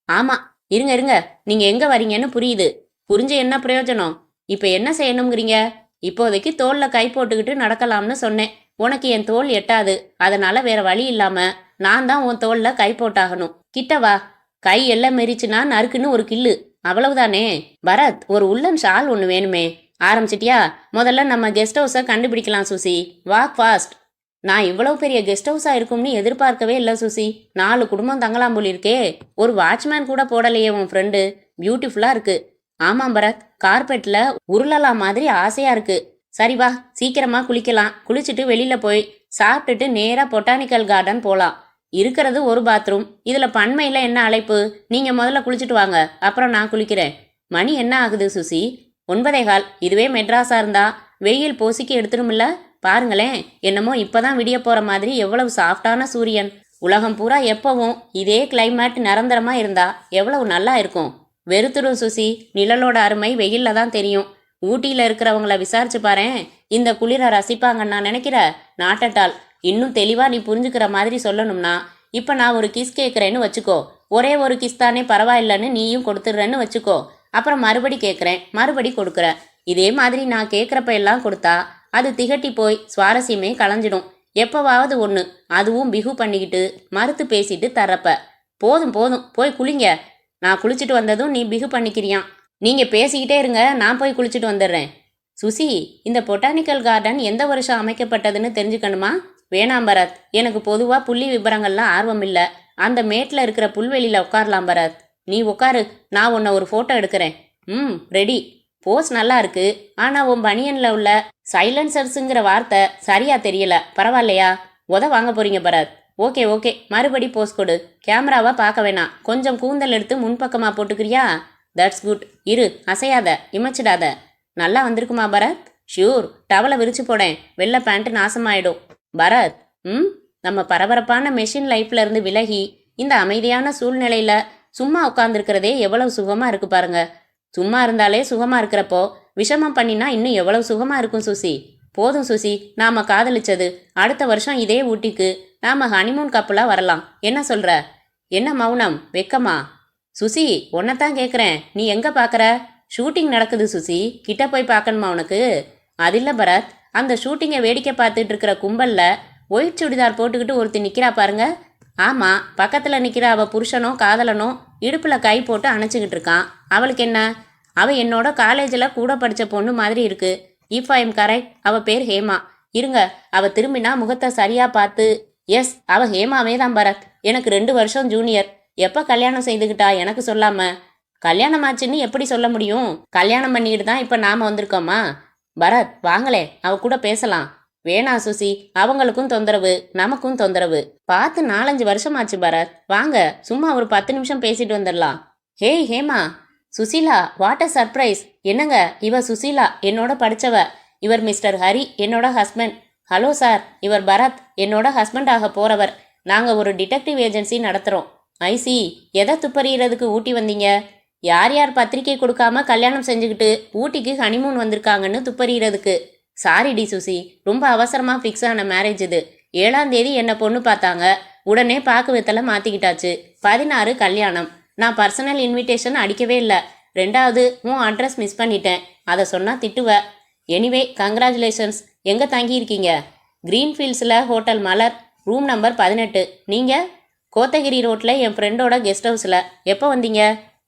[SPEAKER 1] ஆமா, இருங்க இருங்க, நீங்க எங்க வரீங்கன்னு புரியுது. புரிஞ்சு என்ன பிரயோஜனம்? இப்ப என்ன செய்யணுங்கிறீங்க? இப்போதைக்கு தோல்ல கை போட்டுக்கிட்டு நடக்கலாம்னு சொன்னேன். உனக்கு என் தோல் எட்டாது, அதனால வேற வழி இல்லாம நான் தான் உன் தோல்ல கை போட்டாகணும். கிட்ட வா. கை எல்லாம் மெரிச்சுனா நறுக்குன்னு ஒரு கில்லு, அவ்வளவுதானே. பரத், ஒரு உள்ளன் ஷால் ஒன்று வேணுமே. ஆரம்பிச்சிட்டியா? முதல்ல நம்ம கெஸ்ட் ஹவுஸை கண்டுபிடிக்கலாம் சுசி. Walk fast. நான் இவ்வளவு பெரிய கெஸ்ட் ஹவுஸா இருக்கும்னு எதிர்பார்க்கவே இல்லை சுசி. 4 குடும்பம் தங்கலாம் போல் இருக்கே. ஒரு வாட்ச்மேன் கூட போடலையே உன் ஃப்ரெண்டு. பியூட்டிஃபுல்லா இருக்கு. ஆமாம் பரத், கார்பெட்ல உருளலாம் மாதிரி ஆசையா இருக்கு. சரி வா, சீக்கிரமா குளிக்கலாம். குளிச்சுட்டு வெளியில போய் சாப்பிட்டுட்டு நேரா பொட்டானிக்கல் கார்டன் போலாம். இருக்கிறது ஒரு பாத்ரூம். இதுல பண்மையில என்ன அழைப்பு? நீங்க முதல்ல குளிச்சுட்டு வாங்க, அப்புறம் நான் குளிக்கிறேன். மணி என்ன ஆகுது சுசி? 9:15. இதுவே மெட்ராஸா இருந்தா வெயில் போசிக்கு எடுத்துருமில்ல. பாருங்களேன், என்னமோ இப்பதான் விடிய போற மாதிரி எவ்வளவு சாஃப்டான சூரியன். உலகம் பூரா எப்பவும் இதே கிளைமேட் நிரந்தரமா இருந்தா எவ்வளவு நல்லா இருக்கும். வெறுத்துடும் சுசி. நிழலோட அருமை வெயில்ல தான் தெரியும். ஊட்டியில இருக்கிறவங்கள விசாரிச்சு பாரேன், இந்த குளிரை ரசிப்பாங்கன்னு நான் நினைக்கிற. நாட்டட்டால். இன்னும் தெளிவா நீ புரிஞ்சுக்கிற மாதிரி சொல்லணும்னா, இப்ப நான் ஒரு கிஸ் கேட்கறேன்னு வச்சுக்கோ. ஒரே ஒரு கிஸ் தானே பரவாயில்லன்னு நீயும் கொடுத்துடுறேன்னு வச்சுக்கோ. அப்புறம் மறுபடி கேட்குறேன், மறுபடி கொடுக்குறேன். இதே மாதிரி நான் கேட்குறப்ப எல்லாம் கொடுத்தா அது திகட்டி போய் சுவாரஸ்யமே களைஞ்சிடும். எப்பவாவது ஒன்று, அதுவும் பிகு பண்ணிக்கிட்டு மறுத்து பேசிட்டு தர்றப்ப. போதும் போதும், போய் குளிங்க. நான் குளிச்சுட்டு வந்ததும் நீ பிகு பண்ணிக்கிறியான். நீங்க பேசிக்கிட்டே இருங்க, நான் போய் குளிச்சுட்டு வந்துடுறேன். சுசி, இந்த பொட்டானிக்கல் கார்டன் எந்த வருஷம் அமைக்கப்பட்டதுன்னு தெரிஞ்சுக்கணுமா? வேணாம் பரத், எனக்கு பொதுவா புள்ளி விபரங்கள்லாம் ஆர்வம் இல்லை. அந்த மேட்ல இருக்கிற புல்வெளியில உட்காரலாம் பரத். நீ உட்காரு, நான் உன்னை ஒரு போட்டோ எடுக்கிறேன். ரெடி. போஸ் நல்லா இருக்கு. ஆனா உன் பனியன்ல உள்ள சைலன்சர்ஸுங்கிற வார்த்தை சரியா தெரியல. பரவாயில்லையா? வாங்க போறீங்க பரத். ஓகே ஓகே, மறுபடி போஸ் கொடு. கேமராவா பார்க்க வேணாம், கொஞ்சம் கூந்தல் எடுத்து முன்பக்கமா போட்டுக்கிறியா? That's good. இரு, அசையாத, இமைச்சிடாத. நல்லா வந்திருக்குமா பரத்? ஷியூர். டவலை விரிச்சு போடேன், வெள்ளை பேண்ட் நாசமாயிடும். பரத், நம்ம பரபரப்பான மெஷின் லைஃப்ல இருந்து விலகி இந்த அமைதியான சூழ்நிலையில சும்மா உட்கார்ந்துருக்கிறதே எவ்வளவு சுகமா இருக்கு பாருங்க. சும்மா இருந்தாலே சுகமா இருக்கிறப்போ விஷமம் பண்ணினா இன்னும் எவ்வளவு சுகமா இருக்கும் சுசி. போதும் சுசி, நாம காதலிச்சது. அடுத்த வருஷம் இதே ஊட்டிக்கு நாம ஹனிமூன் கப்பலா வரலாம். என்ன சொல்ற? என்ன மௌனம், வெக்கமா? சுசி, உன்னைத்தான் கேட்குறேன். நீ எங்க பாக்குற? ஷூட்டிங் நடக்குது சுசி, கிட்ட போய் பார்க்கணுமா உனக்கு? அதில்ல பரத், அந்த ஷூட்டிங்கை வேடிக்கை பார்த்துட்டு இருக்கிற கும்பல்ல ஒயிட் சுடிதார் போட்டுக்கிட்டு ஒருத்தி நிக்கிறா பாருங்க. ஆமா, பக்கத்துல நிக்கிற அவ புருஷனோ காதலனோ இடுப்புல கை போட்டு அணைச்சிக்கிட்டு இருக்கான். அவளுக்கு என்ன? அவ என்னோட காலேஜில் கூட படிச்ச பொண்ணு மாதிரி இருக்கு. இஃப் ஐ எம் கரெக்ட், அவ பேர் ஹேமா. இருங்க, அவ திரும்பினா முகத்தை சரியா பார்த்து. எஸ், அவ ஹேமாவே தான் பரத். எனக்கு 2 வருஷம் ஜூனியர். எப்ப கல்யாணம் செய்துக்கிட்டா எனக்கு சொல்லாம? கல்யாணம் ஆச்சுன்னு எப்படி சொல்ல முடியும்? கல்யாணம் பண்ணிக்கிட்டு தான் இப்ப நாம வந்திருக்கோமா? பரத், வாங்களே, அவ கூட பேசலாம். வேணா சுசி, அவங்களுக்கும் தொந்தரவு, நமக்கும் தொந்தரவு. பார்த்து 4-5 வருஷம் ஆச்சு பரத். வாங்க, சும்மா ஒரு 10 நிமிஷம் பேசிட்டு வந்துடலாம். Hey Hema. Susila, what a surprise. என்னங்க, இவ சுசீலா, என்னோட படிச்சவ. இவர் மிஸ்டர் ஹரி, என்னோட ஹஸ்பண்ட். ஹலோ சார், இவர் பரத், என்னோட ஹஸ்பண்ட் ஆக போறவர். நாங்க ஒரு டிடெக்டிவ் ஏஜென்சி நடத்துறோம். ஐசி, எதை துப்பறியறதுக்கு ஊட்டி வந்தீங்க? யார் யார் பத்திரிக்கை கொடுக்காம கல்யாணம் செஞ்சுக்கிட்டு ஊட்டிக்கு ஹனிமூன் வந்திருக்காங்கன்னு துப்பறியறதுக்கு. சாரி டி சுசி, ரொம்ப அவசரமா ஃபிக்ஸ் ஆன மேரேஜ் இது. 7ஆம் தேதி என்ன பொண்ணு பார்த்தாங்க, உடனே பாக்கு வெத்தலை மாத்திக்கிட்டாச்சு. 16 கல்யாணம். நான் பர்சனல் இன்விடேஷன் அடிக்கவே இல்லை. 2வது உன் அட்ரஸ் மிஸ் பண்ணிட்டேன். அதை சொன்னா திட்டுவ. Anyway congratulations. எங்கே தங்கியிருக்கீங்க? கிரீன்ஃபீல்ட்ஸில் ஹோட்டல் மலர், ரூம் நம்பர் 18. நீங்கள்? கோத்தகிரி ரோட்டில் என் ஃப்ரெண்டோட கெஸ்ட் ஹவுஸில். எப்போ வந்தீங்க?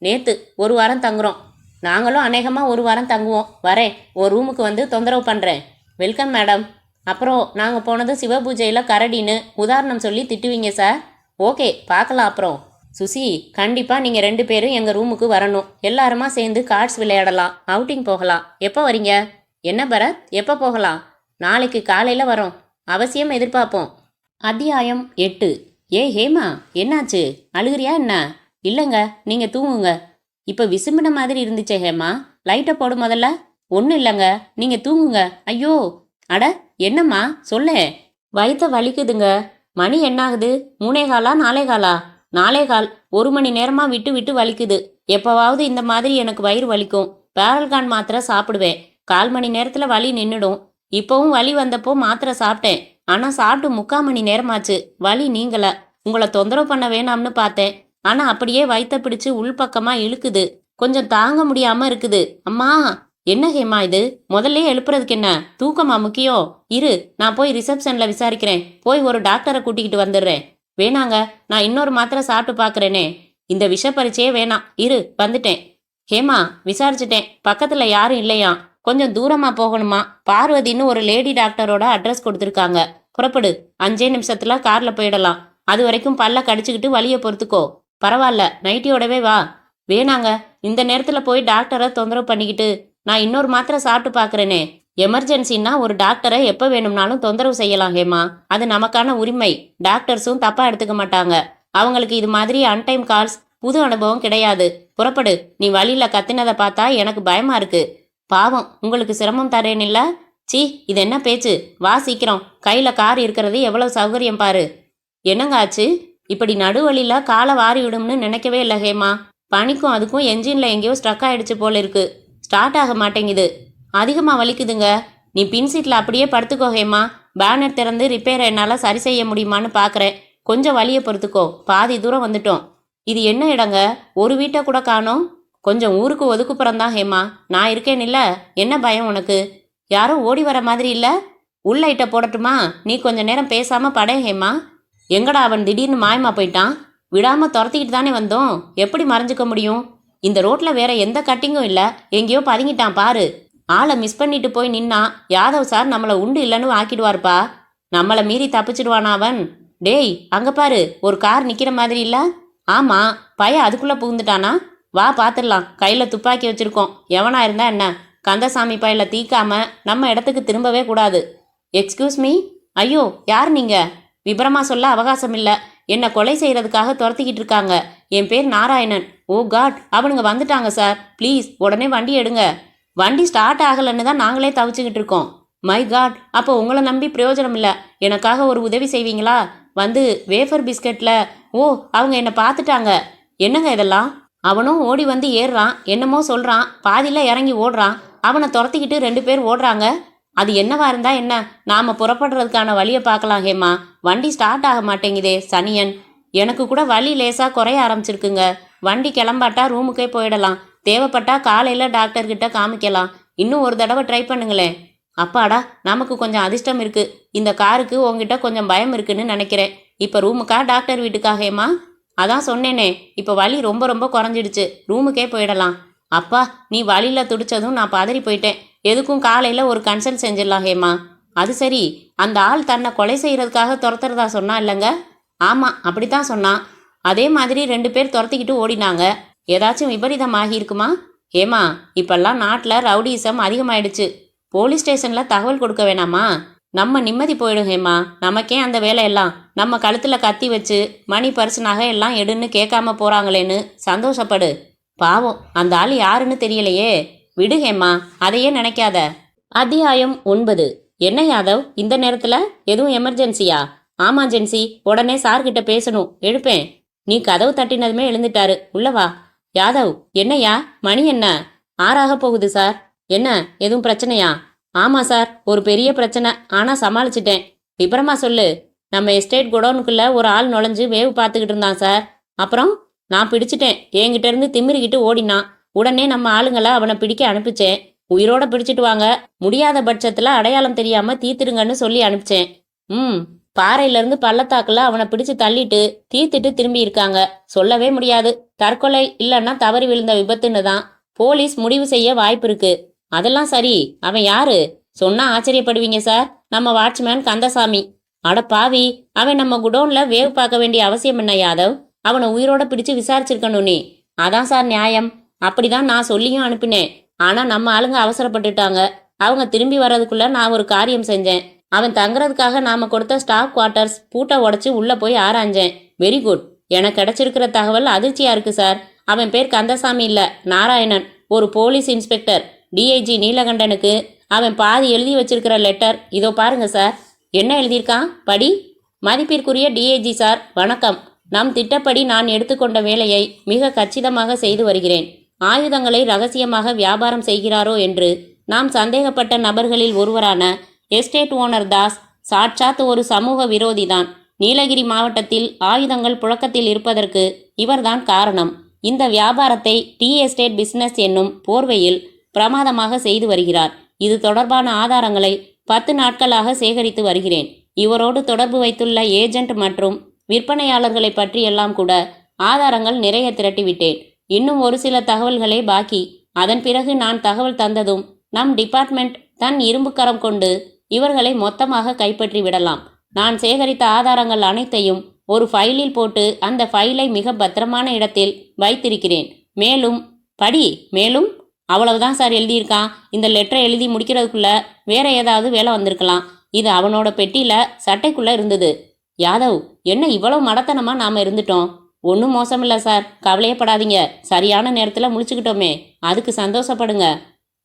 [SPEAKER 1] நேற்று. 1 வாரம் தங்குறோம். நாங்களும் அநேகமாக 1 வாரம் தங்குவோம். வரேன், ஒரு ரூமுக்கு வந்து தொந்தரவு பண்ணுறேன். Welcome madam. அப்புறம் நாங்கள் போனது சிவபூஜையில் கரடின்னு உதாரணம் சொல்லி திட்டுவீங்க சார். ஓகே, பார்க்கலாம் அப்புறம். சுசி, கண்டிப்பாக நீங்கள் 2 பேரும் எங்கள் ரூமுக்கு வரணும். எல்லாருமா சேர்ந்து கார்ட்ஸ் விளையாடலாம், அவுட்டிங் போகலாம். எப்போ வரீங்க? என்ன பரத், எப்போ போகலாம்? நாளைக்கு காலையில் வரோம். அவசியம் எதிர்பார்ப்போம். அத்தியாயம் 8. ஹேமா, என்னாச்சு? அழுகிறியா என்ன? இல்லைங்க, நீங்கள் தூங்குங்க. இப்போ விசும்பின மாதிரி இருந்துச்சே ஹேமா, லைட்டை போடு முதல்ல. ஒன்றும் இல்லைங்க, நீங்கள் தூங்குங்க. ஐயோ, அட என்னம்மா சொல்லே. வயிற்ற வலிக்குதுங்க. மணி என்னாகுது? 3:15 4:15? 4:15. 1 மணி நேரமாக விட்டு விட்டு வலிக்குது. எப்போவாவது இந்த மாதிரி எனக்கு வயிறு வலிக்கும். பேரல்கான் மாத்திரை சாப்பிடுவேன். 1/4 மணி நேரத்தில் வலி நின்றுடும். இப்போவும் வலி வந்தப்போ மாத்திரை சாப்பிட்டேன். ஆனால் சாப்பிட்டு 3/4 மணி நேரமாச்சு, வலி நீங்கலை. உங்களை தொந்தரவு பண்ண வேணாம்னு பார்த்தேன். ஆனால் அப்படியே வயிற்ற பிடிச்சு உள்பக்கமாக இழுக்குது. கொஞ்சம் தாங்க முடியாமல் இருக்குது. அம்மா, என்ன ஹேமா இது? முதல்ல எழுப்புறதுக்கு என்ன? தூக்கமா முக்கியம்? இரு, நான் போய் ரிசப்ஷனில் விசாரிக்கிறேன். போய் ஒரு டாக்டரை கூட்டிக்கிட்டு வந்துடுறேன். வேணாங்க, நான் இன்னொரு மாத்திரை சாப்பிட்டு பார்க்குறேனே. இந்த விஷ பரீட்சையே வேணாம். இரு, வந்துட்டேன். ஹேமா, விசாரிச்சிட்டேன். பக்கத்தில் யாரும் இல்லையா. கொஞ்சம் தூரமாக போகணுமா. பார்வதின்னு ஒரு லேடி டாக்டரோட அட்ரஸ் கொடுத்துருக்காங்க. புறப்படு. 5 நிமிஷத்துல காரில் போயிடலாம். அது வரைக்கும் பல்ல கடிச்சுக்கிட்டு வலியை பொறுத்துக்கோ. பரவாயில்ல, நைட்டியோடவே வா. வேணாங்க, இந்த நேரத்தில் போய் டாக்டரை தொந்தரவு பண்ணிக்கிட்டு நான் இன்னொரு மாத்திரை சாப்பிட்டு பார்க்குறேனே. எமர்ஜென்சின்னா ஒரு டாக்டரை எப்போ வேணும்னாலும் தொந்தரவு செய்யலாம் ஹேமா. அது நமக்கான உரிமை. டாக்டர்ஸும் தப்பாக எடுத்துக்க மாட்டாங்க. அவங்களுக்கு இது மாதிரி அன்டைம் கால்ஸ் புது அனுபவம் கிடையாது. புறப்படு. நீ வழியில் கத்தினதை பார்த்தா எனக்கு பயமா இருக்கு. பாவம், உங்களுக்கு சிரமம் தரேனில்ல. சீ, இது என்ன பேச்சு? வா சீக்கிரம். கையில் கார் இருக்கிறது எவ்வளவு சௌகரியம் பாரு. என்னங்க ஆச்சு? இப்படி நடுவழியில் காலை வாரி விடும்னு நினைக்கவே இல்லை ஹேமா. பனிக்கும் அதுக்கும் என்ஜினில் எங்கேயோ ஸ்ட்ரக் ஆகிடுச்சு போல இருக்கு. ஸ்டார்ட் ஆக மாட்டேங்குது. அதிகமாக வலிக்குதுங்க. நீ பின் சீட்டில் அப்படியே படுத்துக்கோ ஹேமா. பேனர் திறந்து ரிப்பேரை என்னால் சரி செய்ய முடியுமான்னு பார்க்குறேன். கொஞ்சம் வலியை பொறுத்துக்கோ. பாதி தூரம் வந்துட்டோம். இது என்ன இடங்க? ஒரு வீட்டை கூட காணோம். கொஞ்சம் ஊருக்கு ஒதுக்குப்புறம்தான் ஹேமா. நான் இருக்கேன் இல்லை. என்ன பயம் உனக்கு? யாரோ ஓடி வர மாதிரி இல்லை. உள் லைட்டை போடட்டுமா? நீ கொஞ்ச நேரம் பேசாமல் படே ஹேமா. எங்கடா அவன் திடீர்னு மாயமா போயிட்டான்? விடாமல் துரத்திக்கிட்டு தானே வந்தோம். எப்படி மறைஞ்சிக்க முடியும்? இந்த ரோட்டில் வேற எந்த கட்டிங்கும் இல்லை. எங்கேயோ பதுங்கிட்டான் பாரு. ஆளை மிஸ் பண்ணிட்டு போய் நின்னா யாதவ் சார் நம்மளை உண்டு இல்லைன்னு ஆக்கிடுவார்ப்பா. நம்மளை மீறி தப்பிச்சிடுவானா அவன்? டேய், அங்கே பாரு, ஒரு கார் நிற்கிற மாதிரி இல்லை? ஆமாம், பையன் அதுக்குள்ளே புகுந்துட்டானா? வா பார்த்துடலாம். கையில் துப்பாக்கி வச்சுருக்கோம். எவனா இருந்தா என்ன? கந்தசாமி பையில தீக்காம நம்ம இடத்துக்கு திரும்பவே கூடாது. Excuse me. ஐயோ, யார் நீங்கள்? விபரமா சொல்ல அவகாசம் இல்லை. என்னை கொலை செய்கிறதுக்காக துரத்திக்கிட்டு இருக்காங்க. என் பேர் நாராயணன். ஓ காட், அவனுங்க வந்துட்டாங்க சார். ப்ளீஸ் உடனே வண்டி எடுங்க. வண்டி ஸ்டார்ட் ஆகலைன்னு தான் நாங்களே தவிச்சுக்கிட்டு இருக்கோம். மை காட், அப்போ உங்களை நம்பி பிரயோஜனம் இல்லை. எனக்காக ஒரு உதவி செய்வீங்களா? வந்து வேஃபர் பிஸ்கட்டில். ஓ, அவங்க என்னை பார்த்துட்டாங்க. என்னங்க இதெல்லாம்? அவனும் ஓடி வந்து ஏறுறான், என்னமோ சொல்கிறான், பாதியில் இறங்கி ஓடுறான். அவனை துரத்திக்கிட்டு 2 பேர் ஓடுறாங்க. அது என்னவா இருந்தா என்ன? நாம புறப்படுறதுக்கான வழியை பார்க்கலாம் ஹேமா. வண்டி ஸ்டார்ட் ஆக மாட்டேங்குதே சனியன். எனக்கு கூட வலி லேசாக குறைய ஆரம்பிச்சிருக்குங்க. வண்டி கிளம்பாட்டா ரூமுக்கே போயிடலாம். தேவைப்பட்டா காலையில் டாக்டர்கிட்ட காமிக்கலாம். இன்னும் ஒரு தடவை ட்ரை பண்ணுங்களேன். அப்பாடா, நமக்கு கொஞ்சம் அதிர்ஷ்டம் இருக்கு. இந்த காருக்கு உங்ககிட்ட கொஞ்சம் பயம் இருக்குன்னு நினைக்கிறேன். இப்போ ரூமுக்கா டாக்டர் வீட்டுக்கா ஹேமா? அதான் சொன்னேனே, இப்போ வலி ரொம்ப ரொம்ப குறைஞ்சிடுச்சு. ரூமுக்கே போயிடலாம். அப்பா, நீ வழியில் துடிச்சதும் நான் பதறி போயிட்டேன். எதுக்கும் காலையில் ஒரு கன்சல்ட் செஞ்சிடலாம் ஹேமா. அது சரி, அந்த ஆள் தன்னை கொலை செய்கிறதுக்காக துரத்துறதா சொன்னா இல்லைங்க? ஆமாம், அப்படித்தான் சொன்னான். அதே மாதிரி 2 பேர் துரத்திக்கிட்டு ஓடினாங்க. ஏதாச்சும் விபரீதம் ஆகியிருக்குமா? ஹேமா, இப்பெல்லாம் நாட்டில் ரவுடிசம் அதிகமாயிடுச்சு. போலீஸ் ஸ்டேஷனில் தகவல் கொடுக்க வேணாமா? நம்ம நிம்மதி போயிடும் ஹேமா. நமக்கே அந்த வேலையெல்லாம். நம்ம கழுத்தில் கத்தி வச்சு மணி பர்ஸ் நகை எல்லாம் எடுன்னு கேட்காம போகிறாங்களேன்னு சந்தோஷப்படு. பாவம், அந்த ஆள் யாருன்னு தெரியலையே. விடு ஹேமா, அதையே நினைக்காத. அத்தியாயம் 9. என்ன யாதவ், இந்த நேரத்தில் எதுவும் எமர்ஜென்சியா? ஆமா ஜென்சி, உடனே சார்கிட்ட பேசணும். எழுப்பேன். நீ கதவு தட்டினதுமே எழுந்துட்டாரு. உள்ளவா. யாதவ், என்னையா? மணி என்ன? 6 போகுது சார். என்ன, எதுவும் பிரச்சனையா? ஆமா சார், ஒரு பெரிய பிரச்சனை. ஆனால் சமாளிச்சிட்டேன். விபரமா சொல்லு. நம்ம எஸ்டேட் குடோனுக்குள்ள ஒரு ஆள் நுழைஞ்சு வேவு பார்த்துக்கிட்டு இருந்தான் சார். அப்புறம் நான் பிடிச்சிட்டேன். என்கிட்ட இருந்து திமிரிக்கிட்டு ஓடினான். உடனே நம்ம ஆளுங்களை அவனை பிடிக்க அனுப்பிச்சேன். உயிரோட பிடிச்சிட்டு வாங்க, முடியாத பட்சத்தில் அடையாளம் தெரியாமல் தீத்துருங்கன்னு சொல்லி அனுப்பிச்சேன். பாறையிலேருந்து பள்ளத்தாக்கில் அவனை பிடிச்சு தள்ளிட்டு தீத்துட்டு திரும்பி இருக்காங்க. சொல்லவே முடியாது. தற்கொலை இல்லைன்னா தவறி விழுந்த விபத்துன்னு தான் போலீஸ் முடிவு செய்ய வாய்ப்பு இருக்கு. அதெல்லாம் சரி, அவன் யாரு? சொன்னா ஆச்சரியப்படுவீங்க சார். நம்ம வாட்ச்மேன் கந்தசாமி. அட பாவி, அவன் நம்ம குடோன்ல வேவு பார்க்க வேண்டிய அவசியம் என்ன யாதவ்? அவனை உயிரோட பிடிச்சு விசாரிச்சிருக்கணும் நீ. அதான் சார் நியாயம். அப்படிதான் நான் சொல்லியும் அனுப்பினேன். ஆனா நம்ம ஆளுங்க அவசரப்பட்டுட்டாங்க. அவங்க திரும்பி வர்றதுக்குள்ள நான் ஒரு காரியம் செஞ்சேன். அவன் தங்குறதுக்காக நாம கொடுத்த ஸ்டாஃப் குவார்ட்டர்ஸ் பூட்டை உடைச்சு உள்ள போய் ஆராய்ஞ்சேன். Very good. எனக்கு கிடைச்சிருக்கிற தகவல் அதிர்ச்சியா இருக்கு சார். அவன் பேர் கந்தசாமி இல்ல, நாராயணன். ஒரு போலீஸ் இன்ஸ்பெக்டர். டிஐஜி நீலகண்டனுக்கு அவன் பாதி எழுதி வச்சிருக்கிற லெட்டர் இதோ பாருங்க சார். என்ன எழுதியிருக்கான் படி. மதிப்பிற்குரிய டிஐஜி சார், வணக்கம். நம் திட்டப்படி நான் எடுத்துக்கொண்ட வேலையை மிக கச்சிதமாக செய்து வருகிறேன். ஆயுதங்களை ரகசியமாக வியாபாரம் செய்கிறாரோ என்று நாம் சந்தேகப்பட்ட நபர்களில் ஒருவரான எஸ்டேட் ஓனர் தாஸ் சாட்சாத் ஒரு சமூக விரோதிதான். நீலகிரி மாவட்டத்தில் ஆயுதங்கள் புழக்கத்தில் இருப்பதற்கு இவர்தான் காரணம். இந்த வியாபாரத்தை டி எஸ்டேட் பிசினஸ் என்னும் போர்வையில் பிரமாதமாக செய்து வருகிறார். இது தொடர்பான ஆதாரங்களை 10 நாட்களாக சேகரித்து வருகிறேன். இவரோடு தொடர்பு வைத்துள்ள ஏஜென்ட் மற்றும் விற்பனையாளர்களை பற்றியெல்லாம் கூட ஆதாரங்கள் நிறைய திரட்டிவிட்டேன். இன்னும் ஒரு சில தகவல்களே பாக்கி. அதன் பிறகு நான் தகவல் தந்ததும் நம் டிபார்ட்மெண்ட் தன் இரும்பு கரம் கொண்டு இவர்களை மொத்தமாக கைப்பற்றி விடலாம். நான் சேகரித்த ஆதாரங்கள் அனைத்தையும் ஒரு ஃபைலில் போட்டு அந்த ஃபைலை மிக பத்திரமான இடத்தில் வைத்திருக்கிறேன். மேலும் படி. மேலும் அவ்வளவுதான் சார் எழுதியிருக்கான். இந்த லெட்டரை எழுதி முடிக்கிறதுக்குள்ள வேற ஏதாவது வேலை வந்திருக்கலாம். இது அவனோட பெட்டியில சட்டைக்குள்ள இருந்தது. யாதவ், என்ன இவ்வளவு மடத்தனமா நாம இருந்துட்டோம்? ஒன்றும் மோசமில்ல சார், கவலையப்படாதீங்க. சரியான நேரத்தில் முழிச்சுக்கிட்டோமே, அதுக்கு சந்தோஷப்படுங்க.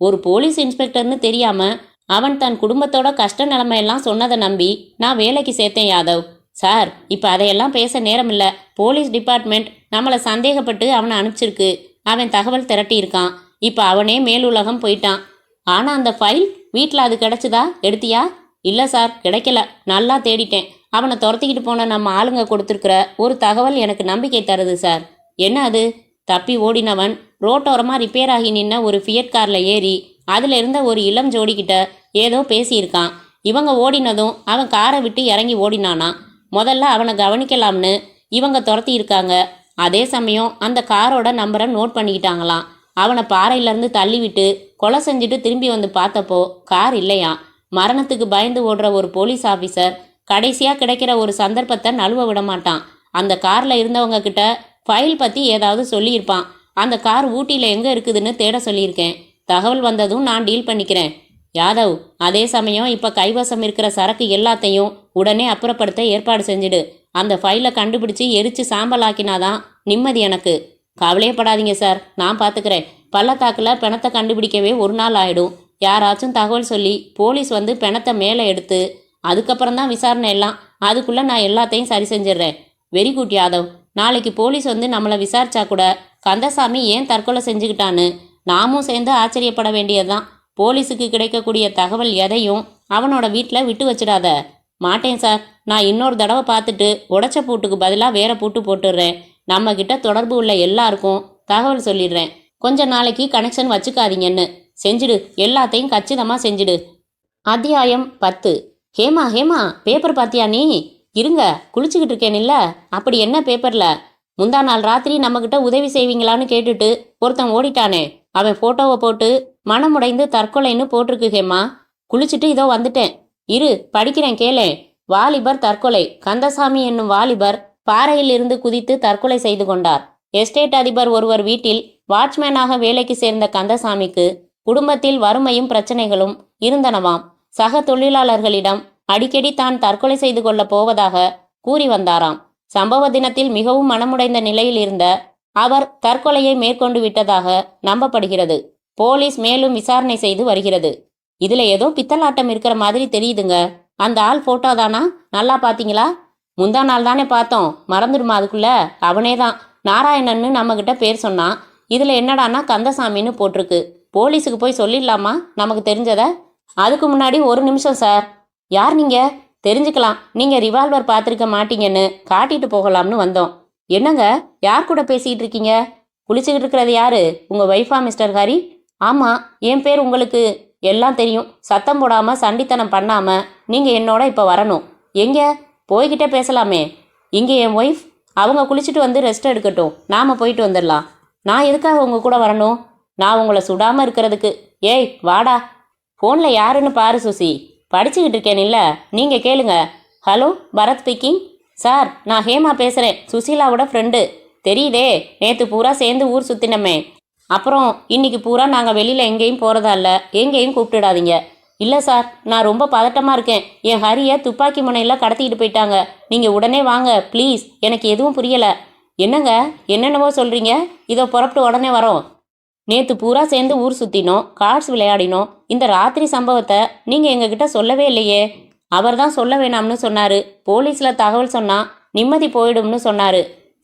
[SPEAKER 1] ஒரு போலீஸ் இன்ஸ்பெக்டர்னு தெரியாம அவன் தன் குடும்பத்தோட கஷ்ட நிலைமையெல்லாம் சொன்னதை நம்பி நான் வேலைக்கு சேர்த்தேன் யாதவ். சார், இப்போ அதையெல்லாம் பேச நேரம் இல்லை. போலீஸ் டிபார்ட்மெண்ட் நம்மளை சந்தேகப்பட்டு அவனை அனுப்பிச்சிருக்கு. அவன் தகவல் திரட்டி இருக்கான். இப்போ அவனே மேலுலகம் போயிட்டான். ஆனால் அந்த ஃபைல் வீட்டில் அது கிடைச்சதா? எடுத்தியா? இல்லை சார், கிடைக்கல. நல்லா தேடிட்டேன். அவனை துரத்திக்கிட்டு போன நம்ம ஆளுங்க கொடுத்துருக்குற ஒரு தகவல் எனக்கு நம்பிக்கை தருது சார். என்ன அது? தப்பி ஓடினவன் ரோட்டோரமாக ரிப்பேர் ஆகி நின்ன ஒரு ஃபியட் காரில் ஏறி அதில் இருந்த ஒரு இளம் ஜோடிக்கிட்ட ஏதோ பேசியிருக்கான். இவங்க ஓடினதும் அவன் காரை விட்டு இறங்கி ஓடினானா. முதல்ல அவனை கவனிக்கலாம்னு இவங்க துரத்தி இருக்காங்க. அதே சமயம் அந்த காரோட நம்பரை நோட் பண்ணிக்கிட்டாங்களாம். அவனை பாறையிலேருந்து தள்ளிவிட்டு கொலை செஞ்சுட்டு திரும்பி வந்து பார்த்தப்போ கார் இல்லையா. மரணத்துக்கு பயந்து ஓடுற ஒரு போலீஸ் ஆஃபீஸர் கடைசியாக கிடைக்கிற ஒரு சந்தர்ப்பத்தை நழுவ விட மாட்டான். அந்த காரில் இருந்தவங்க கிட்ட ஃபைல் பற்றி ஏதாவது சொல்லியிருப்பான். அந்த கார் ஊட்டியில் எங்கே இருக்குதுன்னு தேட சொல்லியிருக்கேன். தகவல் வந்ததும் நான் டீல் பண்ணிக்கிறேன். யாதவ், அதே சமயம் இப்போ கைவசம் இருக்கிற சரக்கு எல்லாத்தையும் உடனே அப்புறப்படுத்த ஏற்பாடு செஞ்சுடு. அந்த ஃபைலை கண்டுபிடிச்சி எரித்து சாம்பலாக்கினாதான் நிம்மதி எனக்கு. கவலையப்படாதீங்க சார், நான் பார்த்துக்கிறேன். பள்ளத்தாக்கில் பிணத்தை கண்டுபிடிக்கவே ஒரு நாள் ஆகிடும். யாராச்சும் தகவல் சொல்லி போலீஸ் வந்து பிணத்தை மேலே எடுத்து அதுக்கப்புறம் தான் விசாரணை எல்லாம். அதுக்குள்ளே நான் எல்லாத்தையும் சரி செஞ்சிடுறேன். Very good Yadav. நாளைக்கு போலீஸ் வந்து நம்மளை விசாரிச்சா கூட கந்தசாமி ஏன் தற்கொலை செஞ்சுக்கிட்டான்னு நாமும் சேர்ந்து ஆச்சரியப்பட வேண்டியதுதான். போலீஸுக்கு கிடைக்கக்கூடிய தகவல் எதையும் அவனோட வீட்டில் விட்டு வச்சிடாத. மாட்டேன் சார். நான் இன்னொரு தடவை பார்த்துட்டு உடைச்ச பூட்டுக்கு பதிலாக வேற பூட்டு போட்டுடுறேன். நம்ம கிட்ட தொடர்பு உள்ள எல்லாருக்கும் தகவல் சொல்லிடுறேன். கொஞ்ச நாளைக்கு கனெக்ஷன் வச்சுக்காதீங்கன்னு. செஞ்சிடு, எல்லாத்தையும் கச்சிதமாக செஞ்சிடு. அத்தியாயம் 10. ஹேமா, ஹேமா, பேப்பர் பார்த்தியா நீ? இருங்க, குளிச்சுக்கிட்டு இருக்கேனில்ல. அப்படி என்ன பேப்பரில்? முந்தா நாள் ராத்திரி நம்மக்கிட்ட உதவி செய்வீங்களான்னு கேட்டுட்டு ஒருத்தன் ஓடிட்டானே, அவன் ஃபோட்டோவை போட்டு மனமுடைந்து தற்கொலைன்னு போட்டிருக்கு ஹேமா. குளிச்சுட்டு இதோ வந்துட்டேன். இரு, படிக்கிறேன் கேளேன். வாலிபர் தற்கொலை. கந்தசாமி என்னும் வாலிபர் பாறையில் இருந்து குதித்து தற்கொலை செய்து கொண்டார். எஸ்டேட் அதிபர் ஒருவர் வீட்டில் வாட்ச்மேனாக வேலைக்கு சேர்ந்த கந்தசாமிக்கு குடும்பத்தில் வறுமையும் பிரச்சனைகளும் இருந்தனவாம். சக தொழிலாளர்களிடம் அடிக்கடி தான் தற்கொலை செய்து கொள்ள போவதாக கூறி வந்தாராம். சம்பவ தினத்தில் மிகவும் மனமுடைந்த நிலையில் இருந்த அவர் தற்கொலையை மேற்கொண்டு விட்டதாக நம்பப்படுகிறது. போலீஸ் மேலும் விசாரணை செய்து வருகிறது. இதுல ஏதோ பித்தலாட்டம் இருக்கிற மாதிரி தெரியுதுங்க. அந்த ஆள் போட்டோ தானா? நல்லா பாத்தீங்களா? முந்தா நாள் தானே பார்த்தோம், மறந்துடுமா அதுக்குள்ள? அவனே தான், நாராயணன்னு நம்ம கிட்ட பேர் சொன்னான். இதுல என்னடானா கந்தசாமின்னு போட்டிருக்கு. போலீஸுக்கு போய் சொல்லிடலாமா நமக்கு தெரிஞ்சத? அதுக்கு முன்னாடி ஒரு நிமிஷம் சார். யார் நீங்க? தெரிஞ்சுக்கலாம். நீங்க ரிவால்வர் பார்த்துருக்க மாட்டீங்கன்னு காட்டிட்டு போகலாம்னு வந்தோம். என்னங்க, யார் கூட பேசிக்கிட்டு இருக்கீங்க? குளிச்சுக்கிட்டு இருக்கிறது யாரு? உங்க ஒய்ஃபா மிஸ்டர் ஹரி? ஆமா, என் பேர் உங்களுக்கு எல்லாம் தெரியும். சத்தம் போடாம சண்டித்தனம் பண்ணாம நீங்க என்னோட இப்ப வரணும். எங்க? போய்கிட்டே பேசலாமே. இங்கே என் ஒய்ஃப், அவங்க குளிச்சுட்டு வந்து ரெஸ்ட் எடுக்கட்டும், நாம போயிட்டு வந்துடலாம். நான் எதுக்காக உங்க கூட வரணும்? நான் உங்களை சுடாம இருக்கிறதுக்கு. ஏய் வாடா. ஃபோனில் யாருன்னு பாரு சுசி. படிச்சுக்கிட்டு இருக்கேன் இல்லை, நீங்கள் கேளுங்க. Hello, Bharat speaking. சார், நான் ஹேமா பேசுகிறேன், சுசீலாவோட ஃப்ரெண்டு. தெரியுதே, நேற்று பூரா சேர்ந்து ஊர் சுற்றினமே. அப்புறம் இன்னைக்கு பூரா நாங்கள் வெளியில் எங்கேயும் போகிறதா இல்லை, எங்கேயும் கூப்பிட்டுடாதீங்க. இல்லை சார், நான் ரொம்ப பதட்டமாக இருக்கேன். என் ஹரியை துப்பாக்கி முனையில் கடத்திக்கிட்டு போயிட்டாங்க. நீங்கள் உடனே வாங்க ப்ளீஸ். எனக்கு எதுவும் புரியலை. என்னங்க, என்னென்னவோ சொல்கிறீங்க? இதோ புறப்பட்டு உடனே வரோம். நேற்று பூரா சேர்ந்து ஊர் சுற்றினோம், கார்ட்ஸ் விளையாடினோம். இந்த ராத்திரி சம்பவத்தை நீங்கள் எங்ககிட்ட சொல்லவே இல்லையே. அவர் தான் சொல்ல வேணாம்னு சொன்னார். போலீஸில் தகவல் சொன்னால் நிம்மதி போயிடும்னு சொன்னார்.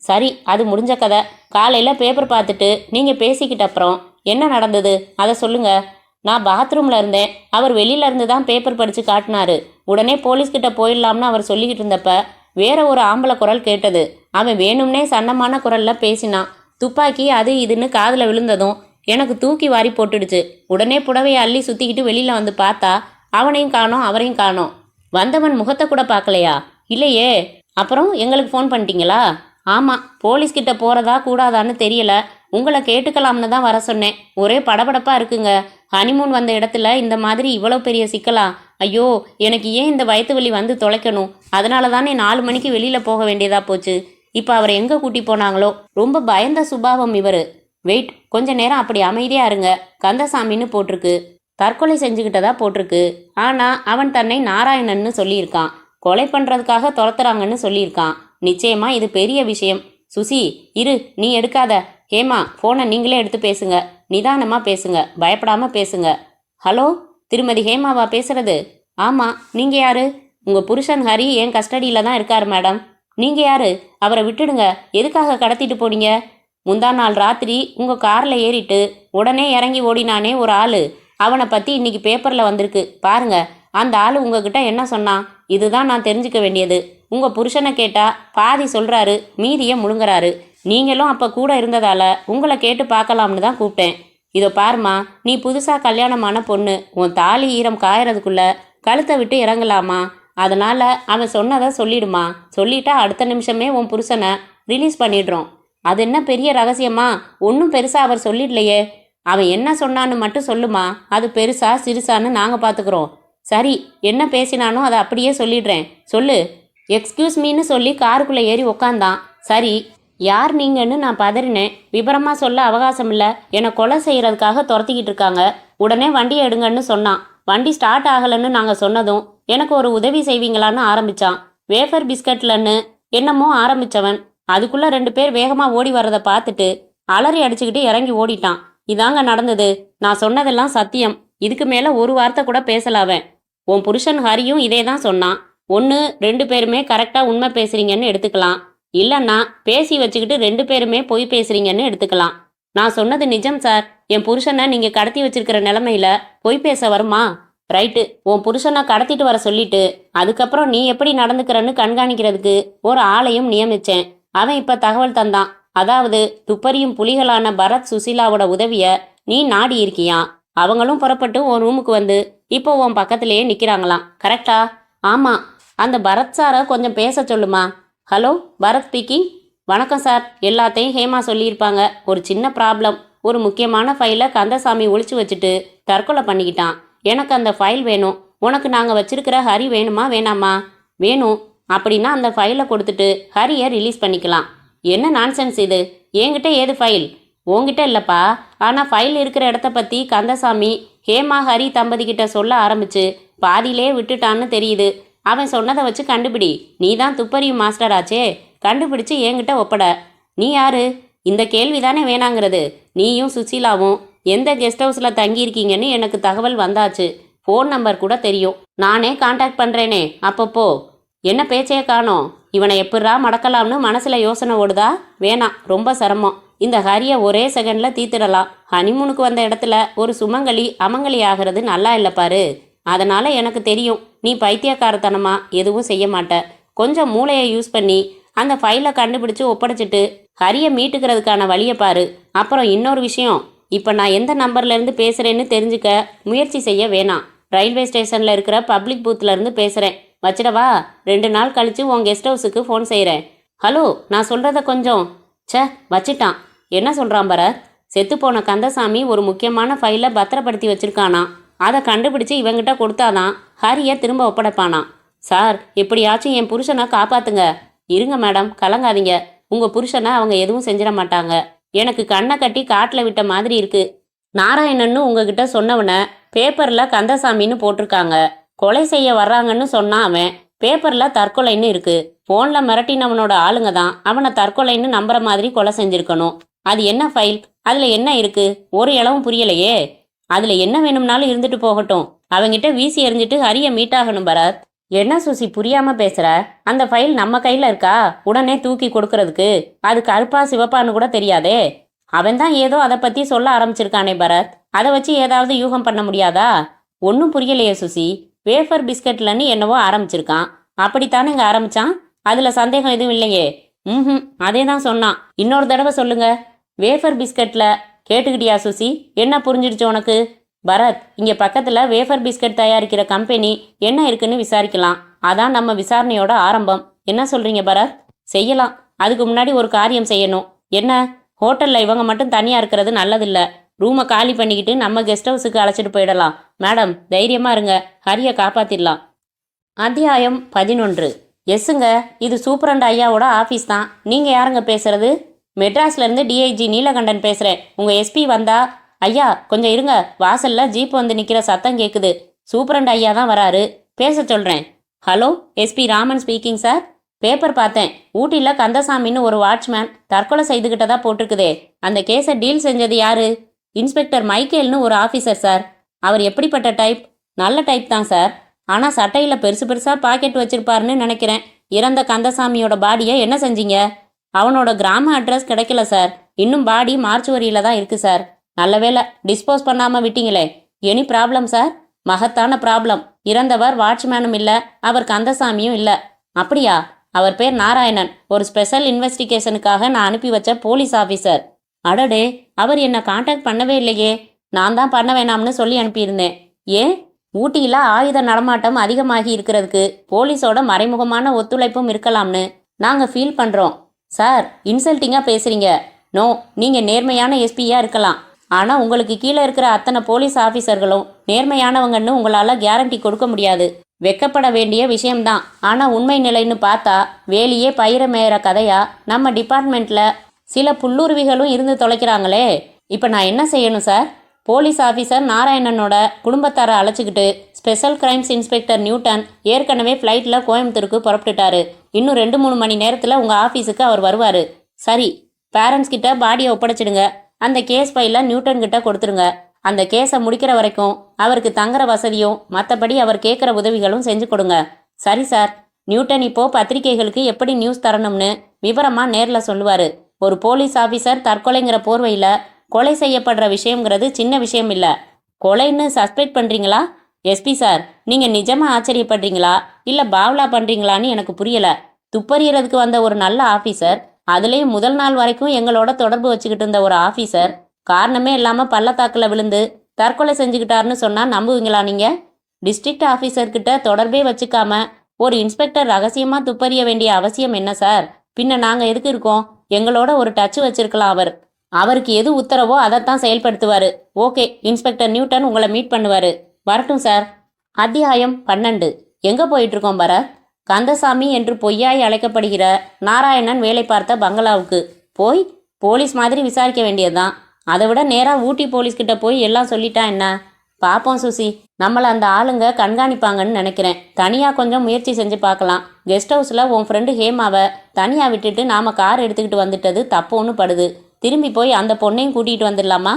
[SPEAKER 1] சரி, அது முடிஞ்ச கதை. காலையில் பேப்பர் பார்த்துட்டு நீங்கள் பேசிக்கிட்ட அப்புறம் என்ன நடந்தது அதை சொல்லுங்கள். நான் பாத்ரூமில் இருந்தேன். அவர் வெளியில இருந்து தான் பேப்பர் படித்து காட்டினாரு. உடனே போலீஸ்கிட்ட போயிடலாம்னு அவர் சொல்லிக்கிட்டு இருந்தப்ப வேற ஒரு ஆம்பளை குரல் கேட்டது. அவன் வேணும்னே சன்னமான குரலில் பேசினான். துப்பாக்கி அது இதுன்னு காதில் விழுந்ததும் எனக்கு தூக்கி வாரி போட்டுடுச்சு. உடனே புடவையை அள்ளி சுற்றிக்கிட்டு வெளியில் வந்து பார்த்தா அவனையும் காணோம், அவரையும் காணோம். வந்தவன் முகத்தை கூட பார்க்கலையா? இல்லையே. அப்புறம் எங்களுக்கு ஃபோன் பண்ணிட்டீங்களா? ஆமாம், போலீஸ்கிட்ட போகிறதா கூடாதான்னு தெரியல. உங்களை கேட்டுக்கலாம்னு தான் வர சொன்னேன். ஒரே படபடப்பாக இருக்குங்க. ஹனிமூன் வந்த இடத்துல இந்த மாதிரி இவ்வளோ பெரிய சிக்கலா? ஐயோ, எனக்கு ஏன் இந்த வயிற்று வலி வந்து தொலைக்கணும்? அதனால தானே 4 மணிக்கு வெளியில் போக வேண்டியதாக போச்சு. இப்போ அவரை எங்கே கூட்டி போனாங்களோ. ரொம்ப பயந்த சுபாவம் இவர். வெயிட், கொஞ்ச நேரம் அப்படி அமைதியாக இருங்க. கந்தசாமின்னு போட்டிருக்கு. தற்கொலை செஞ்சுக்கிட்டதா போட்டிருக்கு. ஆனால் அவன் தன்னை நாராயணன்னு சொல்லியிருக்கான். கொலை பண்ணுறதுக்காக துரத்துறாங்கன்னு சொல்லியிருக்கான். நிச்சயமாக இது பெரிய விஷயம். சுசி, இரு, நீ எடுக்காத. ஹேமா, ஃபோனை நீங்களே எடுத்து பேசுங்க. நிதானமாக பேசுங்க, பயப்படாமல் பேசுங்க. ஹலோ, திருமதி ஹேமாவா பேசுறது? ஆமாம், நீங்கள் யார்? உங்கள் புருஷன் ஹரி என் கஸ்டடியில் தான் இருக்கார் மேடம். நீங்கள் யார்? அவரை விட்டுடுங்க. எதுக்காக கடத்திட்டு போனீங்க? முந்தா நாள் ராத்திரி உங்கள் காரில் ஏறிட்டு உடனே இறங்கி ஓடினானே ஒரு ஆள். அவனை பற்றி இன்னைக்கு பேப்பரில் வந்திருக்கு பாருங்க. அந்த ஆள் உங்ககிட்ட என்ன சொன்னான்? இதுதான் நான் தெரிஞ்சுக்க வேண்டியது. உங்கள் புருஷனை கேட்டால் பாதி சொல்கிறாரு, மீதியை முழுங்குறாரு. நீங்களும் அப்போ கூட இருந்ததால் உங்களை கேட்டு பார்க்கலாம்னு தான் கூப்பிட்டேன். இதோ பாருமா, நீ புதுசாக கல்யாணமான பொண்ணு. உன் தாலி ஈரம் காயறதுக்குள்ள கழுத்தை விட்டு இறங்கலாமா? அதனால் அவன் சொன்னதை சொல்லிடுமா. சொல்லிட்டா அடுத்த நிமிஷமே உன் புருஷனை ரிலீஸ் பண்ணிடுறோம். அது என்ன பெரிய ரகசியமா? ஒன்றும் பெருசாக அவர் சொல்லிடலையே. அவன் என்ன சொன்னான்னு மட்டும் சொல்லுமா. அது பெருசா சிறுசான்னு நாங்கள் பார்த்துக்குறோம். சரி, என்ன பேசினானோ அதை அப்படியே சொல்லிடுறேன். சொல்லு. எக்ஸ்கியூஸ் மீன்னு சொல்லி காருக்குள்ளே ஏறி உக்காந்தான். சரி, யார் நீங்கன்னு நான் பதறினேன். விபரமாக சொல்ல அவகாசம் இல்லை. என்னை கொலை செய்கிறதுக்காக துரத்திக்கிட்டு இருக்காங்க. உடனே வண்டியை எடுங்கன்னு சொன்னான். வண்டி ஸ்டார்ட் ஆகலைன்னு நாங்கள் சொன்னதும் எனக்கு ஒரு உதவி செய்வீங்களான்னு ஆரம்பித்தான். வேஃபர் பிஸ்கட்லன்னு என்னமோ ஆரம்பித்தவன் அதுக்குள்ளே 2 பேர் வேகமாக ஓடி வர்றதை பார்த்துட்டு அலறி அடிச்சுக்கிட்டு இறங்கி ஓடிட்டான். இதாங்க நடந்தது. நான் சொன்னதெல்லாம் சத்தியம். இதுக்கு மேலே ஒரு வார்த்தை கூட பேசலாவேன். உன் புருஷன் ஹரியும் இதே தான் சொன்னான். ஒன்று 2 பேருமே கரெக்டாக உண்மை பேசுகிறீங்கன்னு எடுத்துக்கலாம். இல்லைன்னா பேசி வச்சுக்கிட்டு 2 பேருமே பொய் பேசுகிறீங்கன்னு எடுத்துக்கலாம். நான் சொன்னது நிஜம் சார். என் புருஷனை நீங்கள் கடத்தி வச்சிருக்கிற நிலமையில பொய் பேச வருமா? ரைட்டு, உன் புருஷனை கடத்திட்டு வர சொல்லிட்டு அதுக்கப்புறம் நீ எப்படி நடந்துக்கிறன்னு கண்காணிக்கிறதுக்கு ஒரு ஆளையும் நியமித்தேன். அவன் இப்போ தகவல் தந்தான். அதாவது துப்பறியும் புலிகளான பரத் சுசீலாவோட உதவியை நீ நாடி இருக்கியான். அவங்களும் புறப்பட்டு உன் ரூமுக்கு வந்து இப்போ உன் பக்கத்திலேயே நிற்கிறாங்களாம். கரெக்டா? ஆமாம். அந்த பரத் சாரை கொஞ்சம் பேச சொல்லுமா. Hello, Bharat speaking. வணக்கம் சார். எல்லாத்தையும் ஹேமா சொல்லியிருப்பாங்க. ஒரு சின்ன ப்ராப்ளம். ஒரு முக்கியமான ஃபைலை கந்தசாமி ஒழிச்சு வச்சுட்டு தற்கொலை பண்ணிக்கிட்டான். எனக்கு அந்த ஃபைல் வேணும். உனக்கு நாங்கள் வச்சிருக்கிற ஹரி வேணுமா வேணாமா? வேணும். அப்படின்னா அந்த ஃபைலை கொடுத்துட்டு ஹரியை ரிலீஸ் பண்ணிக்கலாம். என்ன நான்சென்ஸ் இது? என்கிட்ட ஏது ஃபைல்? உங்ககிட்ட இல்லைப்பா. ஆனால் ஃபைல் இருக்கிற இடத்த பற்றி கந்தசாமி ஹேமா ஹரி தம்பதிக்கிட்ட சொல்ல ஆரம்பிச்சு பாதியிலே விட்டுட்டான்னு தெரியுது. அவன் சொன்னதை வச்சு கண்டுபிடி. நீ தான் துப்பறியும் மாஸ்டர் ஆச்சே. கண்டுபிடிச்சு என்கிட்ட ஒப்பட. நீ யாரு? இந்த கேள்வி தானே வேணாங்கிறது. நீயும் சுசீலாவும் எந்த கெஸ்ட் ஹவுஸில் தங்கியிருக்கீங்கன்னு எனக்கு தகவல் வந்தாச்சு. ஃபோன் நம்பர் கூட தெரியும். நானே கான்டாக்ட் பண்ணுறேனே அப்பப்போ. என்ன பேச்சையே காணோம்? இவனை எப்படா மடக்கலாம்னு மனசில் யோசனை ஓடுதா? வேணாம், ரொம்ப சிரமம். இந்த ஹரியை ஒரே செகண்டில் தீர்த்திடலாம். ஹனிமூனுக்கு வந்த இடத்துல ஒரு சுமங்கலி அமங்கலி ஆகிறது நல்லா இல்லை பாரு. அதனால் எனக்கு தெரியும் நீ பைத்தியக்காரத்தனமா எதுவும் செய்ய மாட்ட. கொஞ்சம் மூளையை யூஸ் பண்ணி அந்த ஃபைலை கண்டுபிடிச்சு ஒப்படைச்சிட்டு ஹரியை மீட்டுக்கிறதுக்கான வழியை பாரு. அப்புறம் இன்னொரு விஷயம், இப்போ நான் எந்த நம்பர்லேருந்து பேசுகிறேன்னு தெரிஞ்சுக்க முயற்சி செய்ய வேணாம். ரயில்வே ஸ்டேஷனில் இருக்கிற பப்ளிக் பூத்துலேருந்து பேசுகிறேன். வச்சிடவா? 2 நாள் கழித்து உன் கெஸ்ட் ஹவுஸுக்கு ஃபோன் செய்கிறேன். ஹலோ, நான் சொல்கிறத கொஞ்சம். வச்சிட்டான். என்ன சொல்கிறான் பரத்? செத்துப்போன கந்தசாமி ஒரு முக்கியமான ஃபைலை பத்திரப்படுத்தி வச்சுருக்கானா. அதை கண்டுபிடிச்சு இவங்கிட்ட கொடுத்தாதான் ஹரியை திரும்ப ஒப்படைப்பானாம். சார், எப்படியாச்சும் என் புருஷனை காப்பாத்துங்க. இருங்க மேடம், கலங்காதீங்க. உங்க புருஷனை அவங்க எதுவும் செஞ்சிட மாட்டாங்க. எனக்கு கண்ணை கட்டி காட்டில் விட்ட மாதிரி இருக்கு. நாராயணன்னு உங்ககிட்ட சொன்னவனை பேப்பர்ல கந்தசாமின்னு போட்டிருக்காங்க. கொலை செய்ய வர்றாங்கன்னு சொன்னான் அவன். பேப்பர்ல தற்கொலைன்னு இருக்கு. போன்ல மிரட்டினவனோட ஆளுங்க தான் அவனை தற்கொலைன்னு நம்புற மாதிரி கொலை செஞ்சிருக்கணும். அது என்ன ஃபைல்? அதுல என்ன இருக்கு? ஒரு இளவும் புரியலையே. அதுல என்ன வேணும்னாலும் இருந்துட்டு போகட்டும். அவங்கிட்ட வீசி எறிஞ்சிட்டு ஹரிய மீட் ஆகணும் பரத். என்ன சுசி புரியாம பேசுற? அந்த ஃபைல் நம்ம கையில இருக்கா உடனே தூக்கி கொடுக்கறதுக்கு? அது கருப்பா சிவப்பான்னு கூட தெரியாதே. அவன் தான் ஏதோ அதை பத்தி சொல்ல ஆரம்பிச்சிருக்கானே பரத். அதை வச்சு ஏதாவது யூகம் பண்ண முடியாதா? ஒன்றும் புரியலையே சுசி. வேஃபர் பிஸ்கட்லன்னு என்னவோ ஆரம்பிச்சிருக்கான். அப்படித்தானே இங்க ஆரம்பிச்சான். அதுல சந்தேகம் எதுவும் இல்லையே. அதே தான் சொன்னான். இன்னொரு தடவை சொல்லுங்க. வேஃபர் பிஸ்கட்ல. கேட்டுக்கிட்டியா சுசி? என்ன புரிஞ்சிடுச்சு உனக்கு? பரத், இங்க பக்கத்துல வேஃபர் பிஸ்கட் தயாரிக்கிற கம்பெனி என்ன இருக்குன்னு விசாரிக்கலாம். அதான் நம்ம விசாரணையோட ஆரம்பம். என்ன சொல்றீங்க பரத்? செய்யலாம். அதுக்கு முன்னாடி ஒரு காரியம் செய்யணும். என்ன? ஹோட்டல்ல இவங்க மட்டும் தனியா இருக்கிறது நல்லதில்ல. ரூமை காலி பண்ணிக்கிட்டு நம்ம கெஸ்ட் ஹவுஸுக்கு அழைச்சிட்டு போயிடலாம். மேடம், தைரியமா இருங்க. ஹரியை காப்பாத்திடலாம். அத்தியாயம் 11. எஸ்ஸுங்க, இது சூப்பரண்ட் ஐயாவோட ஆஃபீஸ் தான். நீங்க யாருங்க பேசுறது? மெட்ராஸ்ல இருந்து டிஐஜி நீலகண்டன் பேசுறேன். உங்க எஸ்பி வந்தா? ஐயா கொஞ்சம் இருங்க, வாசல்ல ஜீப் வந்து நிக்கிற சத்தம் கேக்குது. சூப்பரண்ட் ஐயா தான் வராரு, பேச சொல்றேன். Hello, SP Raman speaking sir. Paper பார்த்தேன். ஊட்டியில் கந்தசாமின்னு ஒரு வாட்ச்மேன் தற்கொலை செய்துகிட்டதா போட்டிருக்குதே. அந்த கேஸை டீல் செஞ்சது யாரு? இன்ஸ்பெக்டர் மைக்கேல்னு ஒரு ஆஃபீஸர் சார். அவர் எப்படிப்பட்ட டைப்? நல்ல டைப் தான் சார். ஆனால் சட்டையில் பெருசு பெருசாக பாக்கெட் வச்சிருப்பாருன்னு நினைக்கிறேன். இறந்த கந்தசாமியோட பாடியை என்ன செஞ்சீங்க? அவனோட கிராம அட்ரஸ் கிடைக்கல சார். இன்னும் பாடி மார்ச்சுவரியில் தான் இருக்கு சார். நல்ல வேளை டிஸ்போஸ் பண்ணாமல் விட்டீங்களே. Any problem sir? மகத்தான ப்ராப்ளம். இறந்தவர் வாட்ச்மேனும் இல்லை, அவர் கந்தசாமியும் இல்லை. அப்படியா? அவர் பேர் நாராயணன். ஒரு ஸ்பெஷல் இன்வெஸ்டிகேஷனுக்காக நான் அனுப்பி வச்ச போலீஸ் ஆஃபீஸர். அடடே, அவர் என்னை காண்டாக்ட் பண்ணவே இல்லையே. நான் தான் பண்ண வேணாம்னு சொல்லி அனுப்பியிருந்தேன். ஏன்? ஊட்டியில் ஆயுத நடமாட்டம் அதிகமாகி இருக்கிறதுக்கு போலீஸோட மறைமுகமான ஒத்துழைப்பும் இருக்கலாம்னு நாங்கள் ஃபீல் பண்ணுறோம். சார், இன்சல்ட்டிங்காக பேசுகிறீங்க. நோ, நீங்கள் நேர்மையான எஸ்பியாக இருக்கலாம். ஆனால் உங்களுக்கு கீழே இருக்கிற அத்தனை போலீஸ் ஆஃபீஸர்களும் நேர்மையானவங்கன்னு உங்களால் கேரண்டி கொடுக்க முடியாது. வெக்கப்பட வேண்டிய விஷயம்தான். ஆனால் உண்மை நிலைன்னு பார்த்தா வேலியே பயிர மேயிற கதையா நம்ம டிபார்ட்மெண்ட்டில் சில புல்லுருவிகளும் இருந்து தொலைக்கிறாங்களே. இப்போ நான் என்ன செய்யணும் சார்? போலீஸ் ஆஃபீஸர் நாராயணனோட குடும்பத்தாரை அழைச்சிக்கிட்டு ஸ்பெஷல் கிரைம்ஸ் இன்ஸ்பெக்டர் நியூட்டன் ஏற்கனவே ஃப்ளைட்டில் கோயம்புத்தூருக்கு புறப்பட்டுட்டாரு. இன்னும் 2-3 மணி நேரத்தில் உங்கள் ஆஃபீஸுக்கு அவர் வருவார். சரி, பேரண்ட்ஸ் கிட்ட பாடியை ஒப்படைச்சிடுங்க. அந்த கேஸ் ஃபைலை நியூட்டன் கிட்ட கொடுத்துருங்க. அந்த கேஸை முடிக்கிற வரைக்கும் அவருக்கு தங்குற வசதியும் மற்றபடி அவர் கேட்குற உதவிகளும் செஞ்சு கொடுங்க. சரி சார். நியூட்டன் இப்போ பத்திரிகைகளுக்கு எப்படி நியூஸ் தரணும்னு விவரமாக நேரில் சொல்லுவார். ஒரு போலீஸ் ஆஃபீஸர் தற்கொலைங்கிற போர்வையில் கொலை செய்யப்படுற விஷயங்கிறது சின்ன விஷயம் இல்லை. கொலைன்னு சஸ்பெக்ட் பண்ணுறீங்களா? எஸ்பி சார், நீங்கள் நிஜமாக ஆச்சரியப்படுறீங்களா இல்லை பாவ்லா பண்ணுறீங்களான்னு எனக்கு புரியலை. துப்பறியறதுக்கு வந்த ஒரு நல்ல ஆஃபீஸர், அதுலேயும் முதல் நாள் வரைக்கும் எங்களோட தொடர்பு வச்சுக்கிட்டு இருந்த ஒரு ஆஃபீஸர் காரணமே இல்லாமல் பள்ளத்தாக்கில் விழுந்து தற்கொலை செஞ்சுக்கிட்டாருன்னு சொன்னால் நம்புவீங்களா நீங்கள்? டிஸ்ட்ரிக்ட் ஆஃபீஸர்கிட்ட தொடர்பே வச்சுக்காம ஒரு இன்ஸ்பெக்டர் ரகசியமாக துப்பறிய வேண்டிய அவசியம் என்ன சார்? பின்ன நாங்கள் எதுக்கு இருக்கோம்? எங்களோட ஒரு டச் வச்சிருக்கலாம். அவருக்கு எது உத்தரவோ அதைத்தான் செயல்படுத்துவார். ஓகே, இன்ஸ்பெக்டர் நியூட்டன் உங்களை மீட் பண்ணுவார். வரட்டும் சார். அத்தியாயம் 12. எங்கே போயிட்டுருக்கோம் பரத்? கந்தசாமி என்று பொய்யாய் அழைக்கப்படுகிற நாராயணன் வேலை பார்த்த பங்களாவுக்கு போய் போலீஸ் மாதிரி விசாரிக்க வேண்டியதுதான். அதை விட நேராக ஊட்டி போலீஸ்கிட்ட போய் எல்லாம் சொல்லிட்டா என்ன? பார்ப்போம் சுசி. நம்மளை அந்த ஆளுங்க கண்காணிப்பாங்கன்னு நினைக்கிறேன். தனியாக கொஞ்சம் முயற்சி செஞ்சு பார்க்கலாம். கெஸ்ட் ஹவுஸில் உன் ஃப்ரெண்டு ஹேமாவை தனியாக விட்டுட்டு நாம் கார் எடுத்துக்கிட்டு வந்துட்டது தப்புன்னு படுது. திரும்பி போய் அந்த பொண்ணையும் கூட்டிகிட்டு வந்துடலாமா?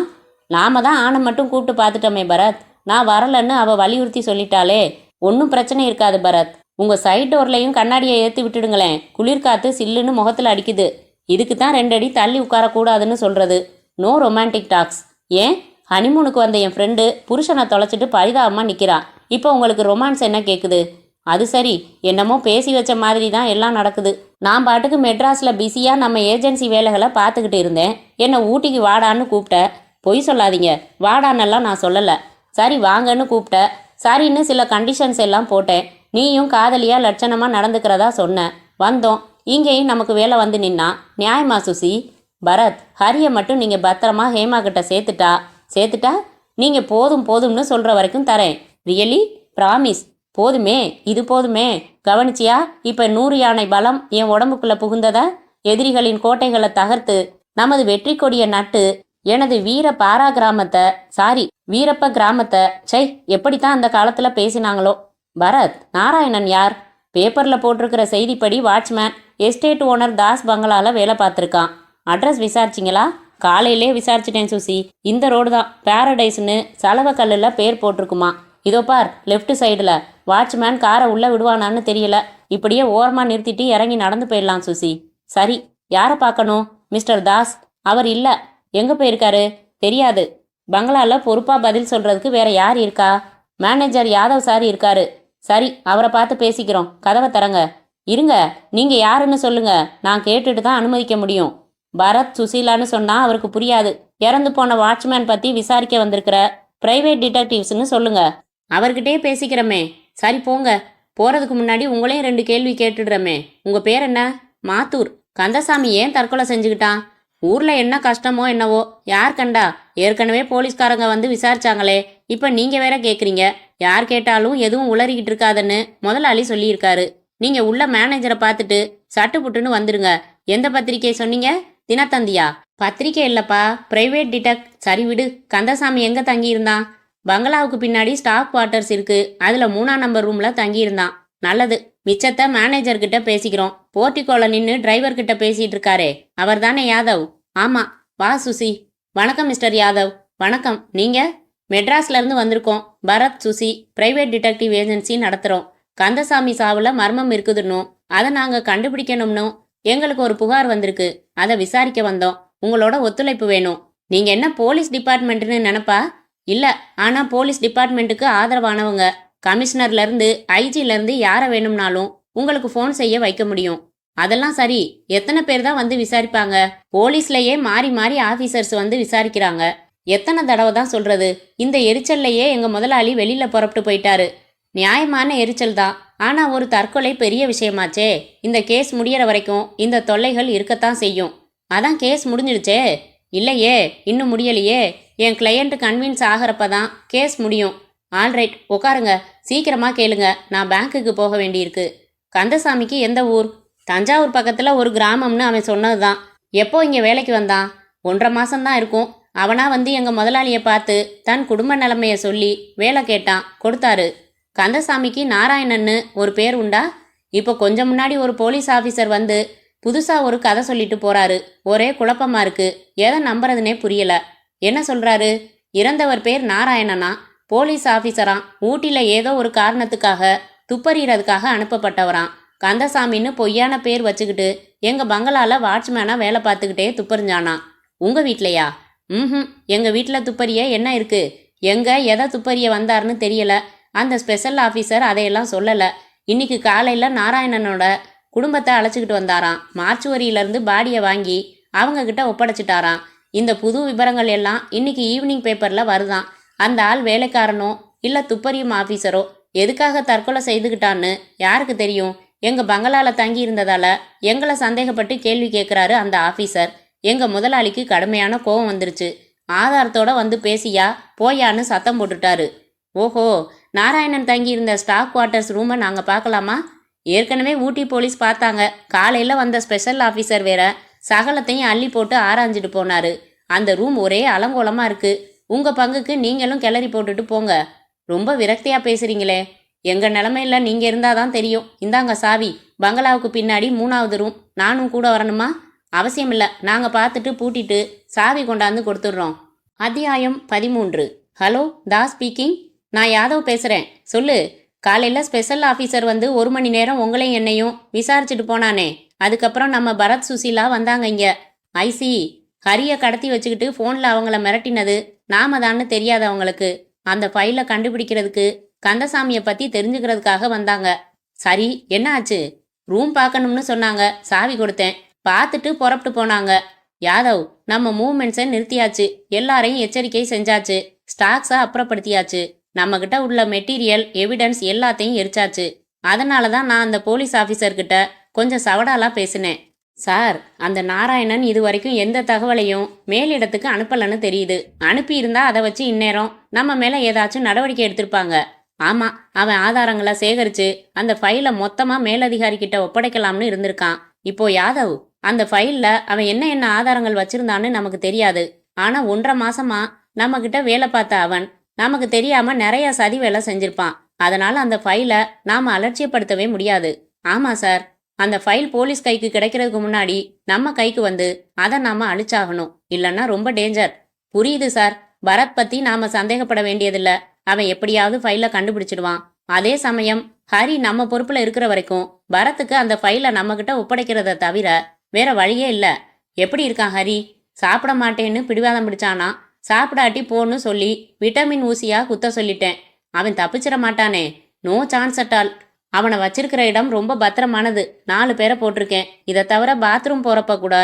[SPEAKER 1] நாம தான் ஆணை மட்டும் கூப்பிட்டு பார்த்துட்டோமே பரத். நான் வரலன்னு அவள் வலியுறுத்தி சொல்லிட்டாலே. ஒன்றும் பிரச்சனை இருக்காது பரத். உங்கள் சைட் டோர்லையும் கண்ணாடியை ஏற்றி விட்டுடுங்களேன். குளிர்காத்து சில்லுன்னு முகத்தில் அடிக்குது. இதுக்கு தான் 2 அடி தள்ளி உட்காரக்கூடாதுன்னு சொல்கிறது. No romantic talks. ஏன்? ஹனிமூனுக்கு வந்த என் ஃப்ரெண்டு புருஷனை தொலைச்சிட்டு பரிதாபமாக நிற்கிறான். இப்போ உங்களுக்கு ரொமான்ஸ் என்ன கேட்குது? அது சரி, என்னமோ பேசி வச்ச மாதிரி தான் எல்லாம் நடக்குது. நான் பாட்டுக்கு மெட்ராஸில் பிஸியாக நம்ம ஏஜென்சி வேலைகளை பார்த்துக்கிட்டு இருந்தேன். என்னை ஊட்டிக்கு வாடான்னு கூப்பிட்ட. பொய் சொல்லாதீங்க, வாடான்னெல்லாம் நான் சொல்லலை. சரி வாங்கன்னு கூப்பிட்ட. சரின்னு சில கண்டிஷன்ஸ் எல்லாம் போட்டேன். நீயும் காதலியாக லட்சணமாக நடந்துக்கிறதா சொன்ன. வந்தோம். இங்கேயும் நமக்கு வேலை வந்து நின்னா நியாயமா சுசி? பரத், ஹரியை மட்டும் நீங்கள் பத்திரமா ஹேமா கிட்ட சேர்த்துட்டா நீங்க போதும் போதும்னு சொல்ற வரைக்கும் தரேன். ரியலி? ப்ராமிஸ். போதுமே, இது போதுமே. கவனிச்சியா? இப்ப 100 யானை பலம் என் உடம்புக்குள்ள புகுந்தத, எதிரிகளின் கோட்டைகளை தகர்த்து நமது வெற்றி கொடியை நட்டு எனது வீர பாரா கிராமத்தை, சாரி வீரப்ப கிராமத்தை, சை எப்படித்தான் அந்த காலத்துல பேசினாங்களோ. பரத், நாராயணன் யார்? பேப்பர்ல போட்டிருக்கிற செய்திப்படி வாட்ச்மேன், எஸ்டேட் ஓனர் தாஸ் பங்களால வேலை பார்த்துருக்கான். அட்ரஸ் விசாரிச்சிங்களா? காலையிலே விசாரிச்சிட்டேன் சுசி. இந்த ரோடு தான், பாரடைஸ்னு சலவக்கல்லில் பேர் போட்டிருக்குமா. இதோ பார், லெஃப்ட் சைடில். வாட்ச்மேன் காரை உள்ளே விடுவானான்னு தெரியல. இப்படியே ஓரமாக நிறுத்திட்டு இறங்கி நடந்து போயிடலாம் சுசி. சரி, யாரை பார்க்கணும்? மிஸ்டர் தாஸ். அவர் இல்லை. எங்கே போயிருக்காரு? தெரியாது. பங்களாவில் பொறுப்பாக பதில் சொல்கிறதுக்கு வேற யார் இருக்கா? மேனேஜர் யாதவ் சார் இருக்காரு. சரி, அவரை பார்த்து பேசிக்கிறோம். கதவை தரங்க. இருங்க, நீங்கள் யாருன்னு சொல்லுங்க. நான் கேட்டுட்டு தான் அனுமதிக்க முடியும். பரத் சுசீலான்னு சொன்னா அவருக்கு புரியாது. இறந்து போன வாட்ச்மேன் பத்தி விசாரிக்க வந்திருக்கிற பிரைவேட் டிடெக்டிவ்ஸ்னு சொல்லுங்க. அவர்கிட்டே பேசிக்கிறோமே. சரி போங்க. போறதுக்கு முன்னாடி உங்களையும் 2 கேள்வி கேட்டுடுறமே. உங்க பேர் என்ன? மாத்தூர். கந்தசாமி ஏன் தற்கொலை செஞ்சுக்கிட்டான்? ஊர்ல என்ன கஷ்டமோ என்னவோ, யார் கண்டா? ஏற்கனவே போலீஸ்காரங்க வந்து விசாரிச்சாங்களே, இப்ப நீங்க வேற கேக்குறீங்க. யார் கேட்டாலும் எதுவும் உளறிக்கிட்டு இருக்காதுன்னு முதலாளி சொல்லியிருக்காரு. நீங்க உள்ள மேனேஜரை பார்த்துட்டு சட்டு புட்டுன்னு வந்துருங்க. எந்த பத்திரிக்கை சொன்னீங்க? தினத்தந்தியா? பத்திரிக்கை இல்லப்பா, பிரைவேட் டிடெக்ட். சரி விடு. கந்தசாமி எங்க தங்கி இருந்தான்? பங்களாவுக்கு பின்னாடி ஸ்டாக் குவார்ட்டர்ஸ் இருக்கு, அதுல 3ஆம் நம்பர் ரூம்ல தங்கி இருந்தான். நல்லது, மிச்சத்தை மேனேஜர் கிட்ட பேசிக்கிறோம். போர்ட்டிகோல நின்று டிரைவர் கிட்ட பேசிட்டு இருக்காரே, அவர் தானே யாதவ்? ஆமா. வா சுசி. வணக்கம் மிஸ்டர் யாதவ். வணக்கம். நீங்க? மெட்ராஸ்ல இருந்து வந்திருக்கோம். Bharath, Susi, private detective agency நடத்துறோம். கந்தசாமி சாவுல மர்மம் இருக்குதுன்னு, அதை நாங்க கண்டுபிடிக்கணும்னு எங்களுக்கு ஒரு புகார் வந்திருக்கு. அதை விசாரிக்க வந்தோம். உங்களோட ஒத்துழைப்பு வேணும். நீங்க என்ன போலீஸ் டிபார்ட்மெண்ட்னு நினைப்பா? இல்ல, ஆனா போலீஸ் டிபார்ட்மெண்ட்டுக்கு ஆதரவானவங்க. கமிஷனர்ல இருந்து ஐஜில இருந்து யாரை வேணும்னாலும் உங்களுக்கு ஃபோன் செய்ய வைக்க முடியும். அதெல்லாம் சரி, எத்தனை பேர் தான் வந்து விசாரிப்பாங்க? போலீஸ்லயே மாறி மாறி ஆபீசர்ஸ் வந்து விசாரிக்கிறாங்க. எத்தனை தடவை தான் சொல்றது? இந்த எரிச்சல்லையே எங்க முதலாளி வெளியில புறப்பட்டு போயிட்டாரு. நியாயமான எரிச்சல் தான், ஆனா ஒரு தற்கொலை பெரிய விஷயமாச்சே. இந்த கேஸ் முடியற வரைக்கும் இந்த தொல்லைகள் இருக்கத்தான் செய்யும். அதான் கேஸ் முடிஞ்சிடுச்சே. இல்லையே, இன்னும் முடியலையே. என் கிளையண்ட் கன்வின்ஸ் ஆகிறப்பதான் கேஸ் முடியும். ஆல்ரைட், உட்காருங்க. சீக்கிரமா கேளுங்க, நான் பேங்க்குக்கு போக வேண்டியிருக்கு. கந்தசாமிக்கு எந்த ஊர்? தஞ்சாவூர் பக்கத்துல ஒரு கிராமம்னு அவன் சொன்னதுதான். எப்போ இங்க வேலைக்கு வந்தான்? 1.5 மாசம்தான் இருக்கும். அவனா வந்து எங்க முதலாளியை பார்த்து தன் குடும்ப நிலைமைய சொல்லி வேலை கேட்டான், கொடுத்தாரு. கந்தசாமிக்கு நாராயணன்னு ஒரு பேர் உண்டா? இப்போ கொஞ்சம் முன்னாடி ஒரு போலீஸ் ஆஃபீஸர் வந்து புதுசா ஒரு கதை சொல்லிட்டு போறாரு. ஒரே குழப்பமா இருக்கு. எதை நம்புறதுனே புரியல. என்ன சொல்றாரு? இறந்தவர் பேர் நாராயணனா, போலீஸ் ஆஃபீஸராம். ஊட்டில ஏதோ ஒரு காரணத்துக்காக துப்பறியறதுக்காக அனுப்பப்பட்டவராம். கந்தசாமின்னு பொய்யான பேர் வச்சுக்கிட்டு எங்க பங்களால வாட்ச்மேனா வேலை பார்த்துக்கிட்டே துப்பறிஞ்சானா. உங்க வீட்லையா? எங்க வீட்டுல துப்பறிய என்ன இருக்கு? எங்க எதை துப்பறிய வந்தாருன்னு தெரியல. அந்த ஸ்பெஷல் ஆஃபீஸர் அதையெல்லாம் சொல்லல. இன்னைக்கு காலையில நாராயணனோட குடும்பத்தை அழைச்சிக்கிட்டு வந்தாராம். மார்ச்சுவரியிலேருந்து பாடியை வாங்கி அவங்க கிட்ட ஒப்படைச்சிட்டாராம். இந்த புது விவரங்கள் எல்லாம் இன்னைக்கு ஈவினிங் பேப்பர்ல வருதான். அந்த ஆள் வேலைக்காரனோ இல்ல துப்பறியும் ஆஃபீஸரோ எதுக்காக தற்கொலை செய்துக்கிட்டான்னு யாருக்கு தெரியும்? எங்க பங்களால தங்கி இருந்ததால எங்களை சந்தேகப்பட்டு கேள்வி கேட்குறாரு அந்த ஆஃபீஸர். எங்க முதலாளிக்கு கடுமையான கோபம் வந்துருச்சு. ஆதாரத்தோட வந்து பேசியா போயான்னு சத்தம் போட்டுட்டாரு. ஓஹோ, நாராயணன் தங்கி இருந்த ஸ்டாக் குவார்ட்டர்ஸ் ரூமை நாங்கள் பார்க்கலாமா? ஏற்கனவே ஊட்டி போலீஸ் பார்த்தாங்க. காலையில் வந்த ஸ்பெஷல் ஆஃபீஸர் வேற சகலத்தையும் அள்ளி போட்டு ஆராய்ஞ்சிட்டு போனாரு. அந்த ரூம் ஒரே அலங்கோலமாக இருக்கு. உங்கள் பங்குக்கு நீங்களும் கிளறி போட்டுட்டு போங்க. ரொம்ப விரக்தியாக பேசுறீங்களே. எங்கள் நிலமையில நீங்கள் இருந்தால் தான் தெரியும். இந்தாங்க சாவி. பங்களாவுக்கு பின்னாடி 3வது ரூம். நானும் கூட வரணுமா? அவசியம் இல்லை, நாங்கள் பார்த்துட்டு பூட்டிட்டு சாவி கொண்டாந்து கொடுத்துட்றோம். அத்தியாயம் 13. Hello, Das speaking. நான் யாதவ் பேசுகிறேன். சொல்லு. காலையில் ஸ்பெஷல் ஆஃபீஸர் வந்து 1 மணி நேரம் உங்களையும் என்னையும் விசாரிச்சுட்டு போனானே, அதுக்கப்புறம் நம்ம பரத் சுசீலா வந்தாங்க இங்கே. ஐசி ஹரியை கடத்தி வச்சுக்கிட்டு ஃபோனில் அவங்கள மிரட்டினது நாம தான்னு தெரியாது அவங்களுக்கு. அந்த ஃபைலை கண்டுபிடிக்கிறதுக்கு கந்தசாமியை பற்றி தெரிஞ்சுக்கிறதுக்காக வந்தாங்க. சரி, என்ன ஆச்சு? ரூம் பார்க்கணும்னு சொன்னாங்க. சாவி கொடுத்தேன். பார்த்துட்டு புறப்பட்டு போனாங்க. யாதவ், நம்ம மூவ்மெண்ட்ஸை நிறுத்தியாச்சு. எல்லாரையும் எச்சரிக்கை செஞ்சாச்சு. ஸ்டாக்ஸை அப்புறப்படுத்தியாச்சு. நம்மக்கிட்ட உள்ள மெட்டீரியல் எவிடன்ஸ் எல்லாத்தையும் எரிச்சாச்சு. அதனால தான் நான் அந்த போலீஸ் ஆஃபீஸர்கிட்ட கொஞ்சம் சவடாலாம் பேசினேன். சார், அந்த நாராயணன் இது வரைக்கும் எந்த தகவலையும் மேலிடத்துக்கு அனுப்பலன்னு தெரியுது. அனுப்பியிருந்தா அதை வச்சு இந்நேரம் நம்ம மேலே ஏதாச்சும் நடவடிக்கை எடுத்திருப்பாங்க. ஆமா, அவன் ஆதாரங்களை சேகரிச்சு அந்த ஃபைலை மொத்தமா மேலதிகாரி கிட்ட ஒப்படைக்கலாம்னு இருந்திருக்கான். இப்போ யாதவ், அந்த ஃபைல்ல அவன் என்ன என்ன ஆதாரங்கள் வச்சிருந்தான்னு நமக்கு தெரியாது. ஆனா 1.5 மாசமா நம்ம கிட்ட வேலை பார்த்த அவன் நமக்கு தெரியாம நிறைய சதி வேலை செஞ்சிருப்பான். அதனால அந்த ஃபைலை நாம அலட்சியப்படுத்தவே முடியாது. ஆமா சார், அந்த ஃபைல் போலீஸ் கைக்கு கிடைக்கிறதுக்கு முன்னாடி நம்ம கைக்கு வந்து அதை நாம அழிச்சாகணும். இல்லைன்னா ரொம்ப டேஞ்சர். புரியுது சார். பரத் பத்தி நாம சந்தேகப்பட வேண்டியதில்ல. அவன் எப்படியாவது ஃபைலை கண்டுபிடிச்சிடுவான். அதே சமயம் ஹரி நம்ம பொறுப்புல இருக்கிற வரைக்கும் பரத்துக்கு அந்த ஃபைலை நம்ம கிட்ட ஒப்படைக்கிறத தவிர வேற வழியே இல்ல. எப்படி இருக்கான் ஹரி? சாப்பிட மாட்டேன்னு பிடிவாதம் பிடிச்சானா? சாப்பிடாட்டி போன்னு சொல்லி விட்டமின் ஊசியா குத்த சொல்லிட்டேன். அவன் தப்பிச்சிட மாட்டானே. No chance at all. அவனை வச்சிருக்கிற இடம் ரொம்ப பத்திரமானது. 4 பேரை போட்டிருக்கேன். இதை தவிர பாத்ரூம் போறப்ப கூட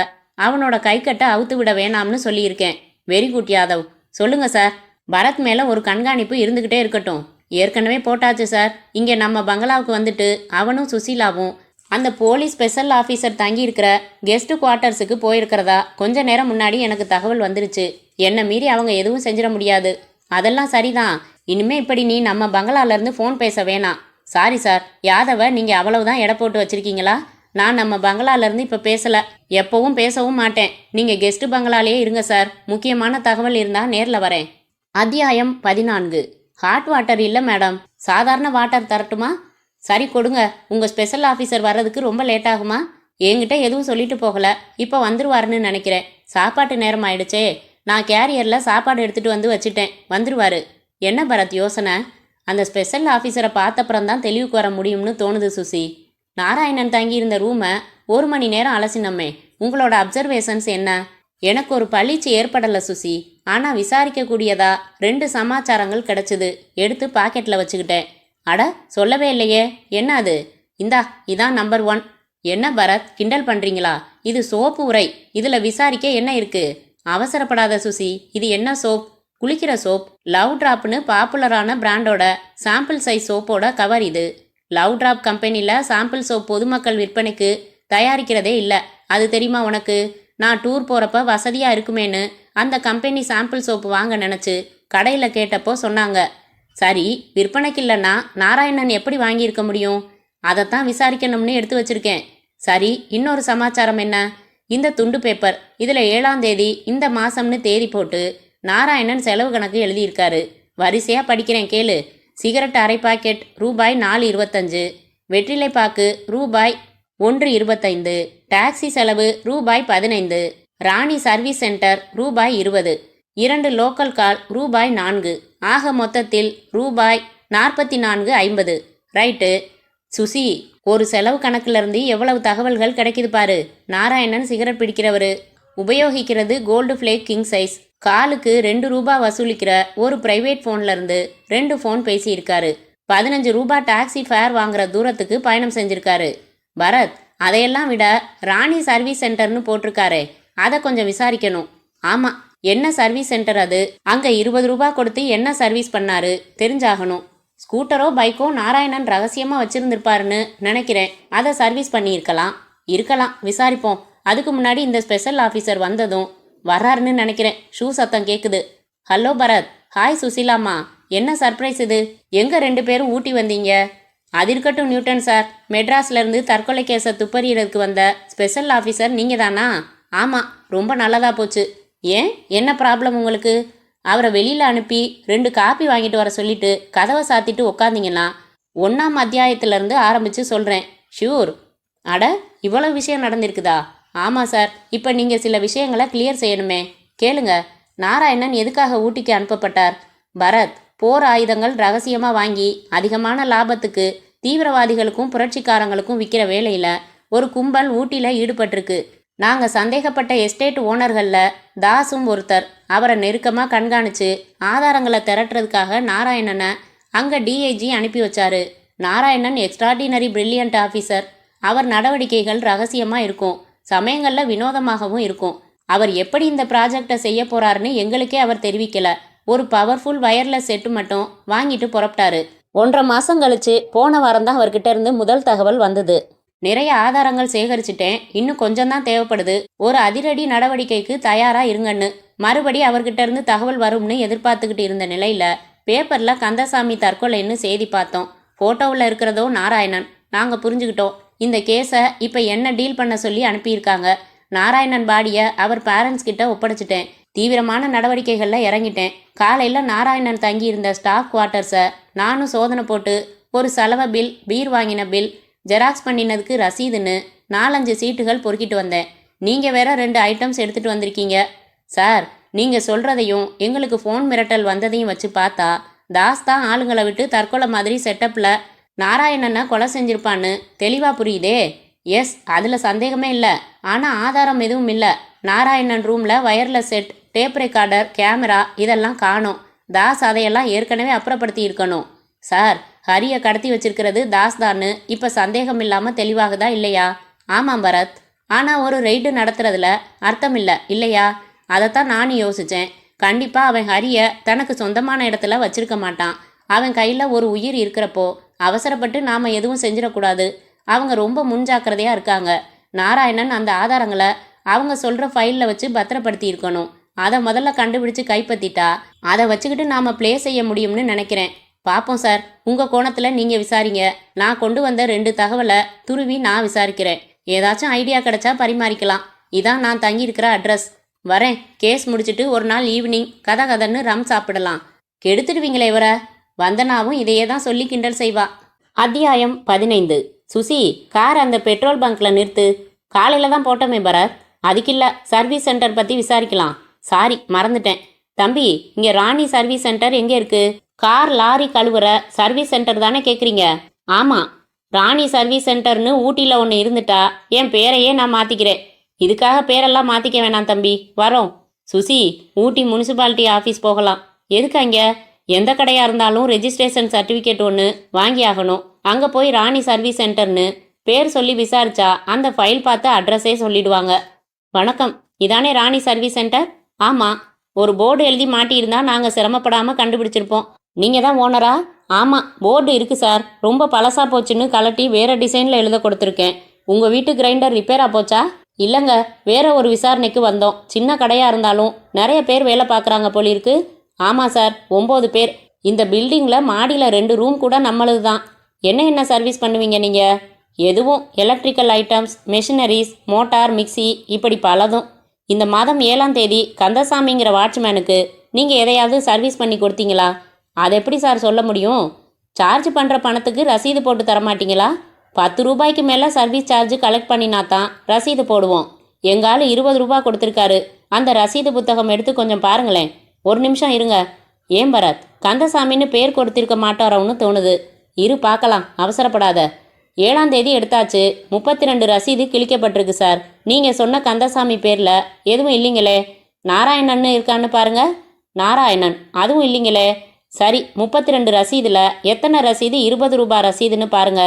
[SPEAKER 1] அவனோட கைக்கட்டை அவுத்து விட வேணாம்னு சொல்லியிருக்கேன். Very good Yadav. சொல்லுங்க சார். பரத் மேல ஒரு கண்காணிப்பு இருந்துகிட்டே இருக்கட்டும். ஏற்கனவே போட்டாச்சு சார். இங்க நம்ம பங்களாவுக்கு வந்துட்டு அவனும் சுசீலாவும் அந்த போலீஸ் ஸ்பெஷல் ஆஃபீஸர் தங்கி இருக்கிற கெஸ்ட் குவார்ட்டர்ஸுக்கு போயிருக்கிறதா கொஞ்ச நேரம் முன்னாடி எனக்கு தகவல் வந்துருச்சு. என்னை மீறி அவங்க எதுவும் செஞ்சிட முடியாது. அதெல்லாம் சரிதான். இனிமே இப்படி நீ நம்ம பங்களாலேருந்து ஃபோன் பேச வேணாம். Sorry sir. யாதவ நீங்க அவ்வளவுதான் எடை போட்டு வச்சிருக்கீங்களா? நான் நம்ம பங்களாலேருந்து இப்போ பேசல. எப்பவும் பேசவும் மாட்டேன். நீங்க கெஸ்ட் பங்களாலேயே இருங்க சார். முக்கியமான தகவல் இருந்தா நேரில் வரேன். அத்தியாயம் 14. ஹாட் வாட்டர் இல்லை மேடம். சாதாரண வாட்டர் தரட்டுமா? சரி கொடுங்க. உங்க ஸ்பெஷல் ஆஃபீஸர் வர்றதுக்கு ரொம்ப லேட் ஆகுமா? என்கிட்ட எதுவும் சொல்லிட்டு போகல. இப்போ வந்துருவாருன்னு நினைக்கிறேன். சாப்பாட்டு நேரம் ஆயிடுச்சே. நான் கேரியரில் சாப்பாடு எடுத்துட்டு வந்து வச்சுட்டேன். வந்துருவாரு. என்ன பரத் யோசனை? அந்த ஸ்பெஷல் ஆஃபீஸரை பார்த்தப்புறம்தான் தெளிவுக்கு வர முடியும்னு தோணுது சுசி. நாராயணன் தங்கியிருந்த ரூமை 1 மணி நேரம் அலசினோமே. உங்களோட அப்சர்வேஷன்ஸ் என்ன? எனக்கு ஒரு பளிச்சு ஏற்படலை சுசி. ஆனால் விசாரிக்கக்கூடியதா 2 சமாச்சாரங்கள் கிடைச்சிது. எடுத்து பாக்கெட்டில் வச்சுக்கிட்டேன். அட, சொல்லவே இல்லையே. என்ன அது? இந்தா, இதான் நம்பர் 1. என்ன பரத், கிண்டல் பண்ணுறீங்களா? இது சோப்பு உரை. இதில் விசாரிக்க என்ன இருக்கு? அவசரப்படாத சுசி. இது என்ன சோப்? குளிக்கிற சோப். லவ் டிராப்னு பாப்புலரான பிராண்டோட சாம்பிள் சைஸ் சோப்போட கவர் இது. லவ் டிராப் கம்பெனியில் சாம்பிள் சோப் பொதுமக்கள் விற்பனைக்கு தயாரிக்கிறதே இல்லை. அது தெரியுமா உனக்கு? நான் டூர் போகிறப்ப வசதியாக இருக்குமேன்னு அந்த கம்பெனி சாம்பிள் சோப்பு வாங்க நினச்சி கடையில் கேட்டப்போ சொன்னாங்க. சரி, விற்பனைக்கு இல்லைன்னா நாராயணன் எப்படி வாங்கியிருக்க முடியும்? அதைத்தான் விசாரிக்கணும்னு எடுத்து வச்சிருக்கேன். சரி, இன்னொரு சமாச்சாரம் என்ன? இந்த துண்டு பேப்பர். இதில் 7ஆம் தேதி இந்த மாதம்னு தேதி போட்டு நாராயணன் செலவு கணக்கு எழுதியிருக்காரு. வரிசையாக படிக்கிறேன் கேளு. சிகரெட் அரை பாக்கெட் ரூபாய் 4.25. வெற்றிலை பாக்கு ரூபாய் 1.25. டாக்ஸி செலவு ரூபாய் 15. ராணி சர்வீஸ் சென்டர் ரூபாய் 20. 2 லோக்கல் கால் ரூபாய் 4. ஆக மொத்தத்தில் ரூபாய் 44.50. ரைட்டு சுசி. ஒரு செலவு கணக்கிலிருந்து எவ்வளவு தகவல்கள் கிடைக்குது பாரு. நாராயணன் சிகரெட் பிடிக்கிறவர். உபயோகிக்கிறது கோல்டு ஃப்ளேக் கிங் சைஸ். காலுக்கு 2 ரூபாய் வசூலிக்கிற ஒரு பிரைவேட் ஃபோன்லேருந்து 2 ஃபோன் பேசியிருக்காரு. 15 ரூபாய் டாக்ஸி ஃபேர் வாங்குற தூரத்துக்கு பயணம் செஞ்சிருக்காரு. பரத், அதையெல்லாம் விட ராணி சர்வீஸ் சென்டர்னு போட்டிருக்காரே, அதை கொஞ்சம் விசாரிக்கணும். ஆமாம், என்ன சர்வீஸ் சென்டர் அது? அங்கே 20 ரூபாய் கொடுத்து என்ன சர்வீஸ் பண்ணாரு தெரிஞ்சாகணும். ஸ்கூட்டரோ பைக்கோ நாராயணன் ரகசியமாக வச்சுருந்துருப்பாருன்னு நினைக்கிறேன். அதை சர்வீஸ் இருக்கலாம். விசாரிப்போம். அதுக்கு முன்னாடி இந்த ஸ்பெஷல் ஆஃபீஸர் வந்ததும் வர்றாருன்னு நினைக்கிறேன். ஷூ சத்தம் கேட்குது. ஹலோ பரத். ஹாய் சுசீலாம்மா. என்ன சர்ப்ரைஸ் இது? எங்கே 2 பேரும் ஊட்டி வந்தீங்க? அது இருக்கட்டும் நியூட்டன் சார். மெட்ராஸ்லேருந்து தற்கொலை கேஸை துப்பறியறதுக்கு வந்த ஸ்பெஷல் ஆஃபீஸர் நீங்கள் தானா? ஆமாம், ரொம்ப நல்லதாக போச்சு. ஏன், என்ன ப்ராப்ளம் உங்களுக்கு? அவரை வெளியில் அனுப்பி 2 காப்பி வாங்கிட்டு வர சொல்லிட்டு கதவை சாத்திட்டு உக்காந்தீங்கன்னா 1ஆம் அத்தியாயத்திலேருந்து ஆரம்பித்து சொல்கிறேன். ஷூர். அட, இவ்வளோ விஷயம் நடந்திருக்குதா? ஆமாம் சார். இப்போ நீங்கள் சில விஷயங்களை கிளியர் செய்யணுமே. கேளுங்க. நாராயணன் எதுக்காக ஊட்டிக்கு அனுப்பப்பட்டார்? பரத், போர் ஆயுதங்கள் ரகசியமாக வாங்கி அதிகமான லாபத்துக்கு தீவிரவாதிகளுக்கும் புரட்சிக்காரங்களுக்கும் விற்கிற வேலையில் ஒரு கும்பல் ஊட்டியில் ஈடுபட்டிருக்கு. நாங்கள் சந்தேகப்பட்ட எஸ்டேட் ஓனர்களில் தாஸும் ஒருத்தர். அவரை நெருக்கமாக கண்காணித்து ஆதாரங்களை திரட்டுறதுக்காக நாராயணனை அங்கே டிஐஜி அனுப்பி வச்சாரு. Narayanan extraordinary brilliant officer. அவர் நடவடிக்கைகள் ரகசியமாக இருக்கும். சமயங்களில் வினோதமாகவும் இருக்கும். அவர் எப்படி இந்த ப்ராஜெக்டை செய்ய போறாருன்னு எங்களுக்கே அவர் தெரிவிக்கல. ஒரு பவர்ஃபுல் வயர்லெஸ் செட்டு மட்டும் வாங்கிட்டு புறப்பட்டாரு. 1.5 மாதம் கழிச்சு போன வாரம் தான் அவர்கிட்ட இருந்து முதல் தகவல் வந்தது. நிறைய ஆதாரங்கள் சேகரிச்சிட்டேன், இன்னும் கொஞ்சம் தான் தேவைப்படுது. ஒரு அதிரடி நடவடிக்கைக்கு தயாரா இருங்கன்னு. மறுபடி அவர்கிட்ட இருந்து தகவல் வரும்னு எதிர்பார்த்துக்கிட்டு இருந்த நிலையில பேப்பர்ல கந்தசாமி தற்கொலைன்னு செய்தி பார்த்தோம். போட்டோவில் இருக்கிறதோ நாராயணன். நாங்க புரிஞ்சுக்கிட்டோம். இந்த கேஸை இப்ப என்ன டீல் பண்ண சொல்லி அனுப்பியிருக்காங்க. நாராயணன் பாடியை அவர் பேரண்ட்ஸ் கிட்ட ஒப்படைச்சிட்டேன். தீவிரமான நடவடிக்கைகளில் இறங்கிட்டேன். காலையில் நாராயணன் தங்கி இருந்த ஸ்டாஃப் குவார்ட்டர்ஸை நானும் சோதனை போட்டு ஒரு செலவு பில், பீர் வாங்கின பில், ஜெராக்ஸ் பண்ணினதுக்கு ரசீதுன்னு 4-5 சீட்டுகள் பொறுக்கிட்டு வந்தேன். நீங்கள் வேற 2 ஐட்டம்ஸ் எடுத்துகிட்டு வந்திருக்கீங்க. சார், நீங்கள் சொல்கிறதையும் எங்களுக்கு ஃபோன் மிரட்டல் வந்ததையும் வச்சு பார்த்தா தாஸ் தான் ஆளுங்களை விட்டு தற்கொலை மாதிரி செட்டப்பில் நாராயணனை கொலை செஞ்சிருப்பான்னு தெளிவாக புரியுதே. எஸ், அதில் சந்தேகமே இல்லை. ஆனால் ஆதாரம் எதுவும் இல்லை. நாராயணன் ரூமில் wireless set, tape recorder, camera இதெல்லாம் காணோம். தாஸ் அதையெல்லாம் ஏற்கனவே அப்புறப்படுத்தி இருக்கணும். சார், ஹரியை கடத்தி வச்சிருக்கிறது தாஸ் தான்னு இப்போ சந்தேகம் இல்லாமல் தெளிவாகுதா இல்லையா? ஆமாம் பரத். ஆனால் ஒரு ரெய்டு நடத்துறதுல அர்த்தம் இல்லை இல்லையா? அதைத்தான் நானும் யோசித்தேன். கண்டிப்பாக அவன் ஹரியை தனக்கு சொந்தமான இடத்துல வச்சிருக்க மாட்டான். அவன் கையில் ஒரு உயிர் இருக்கிறப்போ அவசரப்பட்டு நாம் எதுவும் செஞ்சிடக்கூடாது. அவங்க ரொம்ப முன்ஜாக்கிரதையாக இருக்காங்க. நாராயணன் அந்த ஆதாரங்களை அவங்க சொல்கிற ஃபைலில் வச்சு பத்திரப்படுத்தி இருக்கணும். அதை முதல்ல கண்டுபிடிச்சு கைப்பற்றிட்டா அதை வச்சுக்கிட்டு நாம் ப்ளே செய்ய முடியும்னு நினைக்கிறேன். பார்ப்போம் சார், உங்கள் கோணத்தில் நீங்கள் விசாரிங்க. நான் கொண்டு வந்த 2 தகவலை துருவி நான் விசாரிக்கிறேன். ஏதாச்சும் ஐடியா கிடைச்சா பரிமாறிக்கலாம். இதான் நான் தங்கியிருக்கிற அட்ரஸ். வரேன். கேஸ் முடிச்சுட்டு ஒரு நாள் ஈவினிங் கதன்னு ரம் சாப்பிடலாம். கெடுத்துடுவீங்களே இவரை. வந்தனாவும் இதையே தான் சொல்லி கிண்டல் செய்வா. அத்தியாயம் 15. சுசி, கார் அந்த பெட்ரோல் பங்க்ல நிறுத்து. காலையில் தான் போட்டோமே பரத். அதுக்கில்ல, சர்வீஸ் சென்டர் பற்றி விசாரிக்கலாம். சாரி, மறந்துட்டேன். தம்பி, இங்கே ராணி சர்வீஸ் சென்டர் எங்கே இருக்கு? கார் லாரி கழுவுற சர்வீஸ் சென்டர் தானே கேட்குறீங்க? ஆமாம், ராணி சர்வீஸ் சென்டர்னு ஊட்டியில் ஒன்று இருந்துட்டா என் பேரையே நான் மாற்றிக்கிறேன். இதுக்காக பேரெல்லாம் மாற்றிக்க வேணாம் தம்பி. வரோம். சுசி, ஊட்டி முனிசிபாலிட்டி ஆஃபீஸ் போகலாம். எதுக்கு அங்கே? எந்த கடையாக இருந்தாலும் ரெஜிஸ்ட்ரேஷன் சர்டிஃபிகேட் ஒன்று வாங்கி ஆகணும். அங்கே போய் ராணி சர்வீஸ் சென்டர்னு பேர் சொல்லி விசாரிச்சா அந்த ஃபைல் பார்த்து அட்ரஸே சொல்லிடுவாங்க. வணக்கம், இதானே ராணி சர்வீஸ் சென்டர்? ஆமாம். ஒரு போர்டு எழுதி மாட்டியிருந்தா நாங்கள் சிரமப்படாமல் கண்டுபிடிச்சிருப்போம். நீங்கள் தான் ஓனரா? ஆமாம், போர்டு இருக்குது சார். ரொம்ப பழசாக போச்சுன்னு கலட்டி வேறு டிசைனில் எழுத கொடுத்துருக்கேன். உங்கள் வீட்டு கிரைண்டர் ரிப்பேராக போச்சா? இல்லைங்க, வேற ஒரு விசாரணைக்கு வந்தோம். சின்ன கடையாக இருந்தாலும் நிறைய பேர் வேலை பார்க்குறாங்க போலிருக்கு. ஆமாம் சார், 9 பேர். இந்த பில்டிங்கில் மாடியில் 2 ரூம் கூட நம்மளது தான். என்ன சர்வீஸ் பண்ணுவீங்க நீங்கள்? எதுவும் electrical items, machineries, motor, mixie, இப்படி பலதும். இந்த மாதம் 7ஆம் தேதி கந்தசாமிங்கிற வாட்ச்மேனுக்கு நீங்கள் எதையாவது சர்வீஸ் பண்ணி கொடுத்தீங்களா? அது எப்படி சார் சொல்ல முடியும்? சார்ஜ் பண்ணுற பணத்துக்கு ரசீது போட்டு தரமாட்டீங்களா? 10 ரூபாய்க்கு மேலே சர்வீஸ் சார்ஜ் கலெக்ட் பண்ணினா தான் ரசீது போடுவோம். எங்காலும் 20 ரூபா கொடுத்துருக்காரு. அந்த ரசீது புத்தகம் எடுத்து கொஞ்சம் பாருங்களேன். ஒரு நிமிஷம் இருங்க. ஏன் பரத், கந்தசாமின்னு பேர் கொடுத்திருக்க மாட்டாரோன்னு தோணுது. இரு பார்க்கலாம், அவசரப்படாத. 7ஆம் தேதி எடுத்தாச்சு. 32 ரசீது கிழிக்கப்பட்டிருக்கு சார். நீங்கள் சொன்ன கந்தசாமி பேரில் எதுவும் இல்லைங்களே. நாராயணன்னு இருக்கான்னு பாருங்க. நாராயணன் அதுவும் இல்லைங்களே. சரி, 32 ரசீதில் எத்தனை ரசீது 20 ரூபாய் ரசீதுன்னு பாருங்க.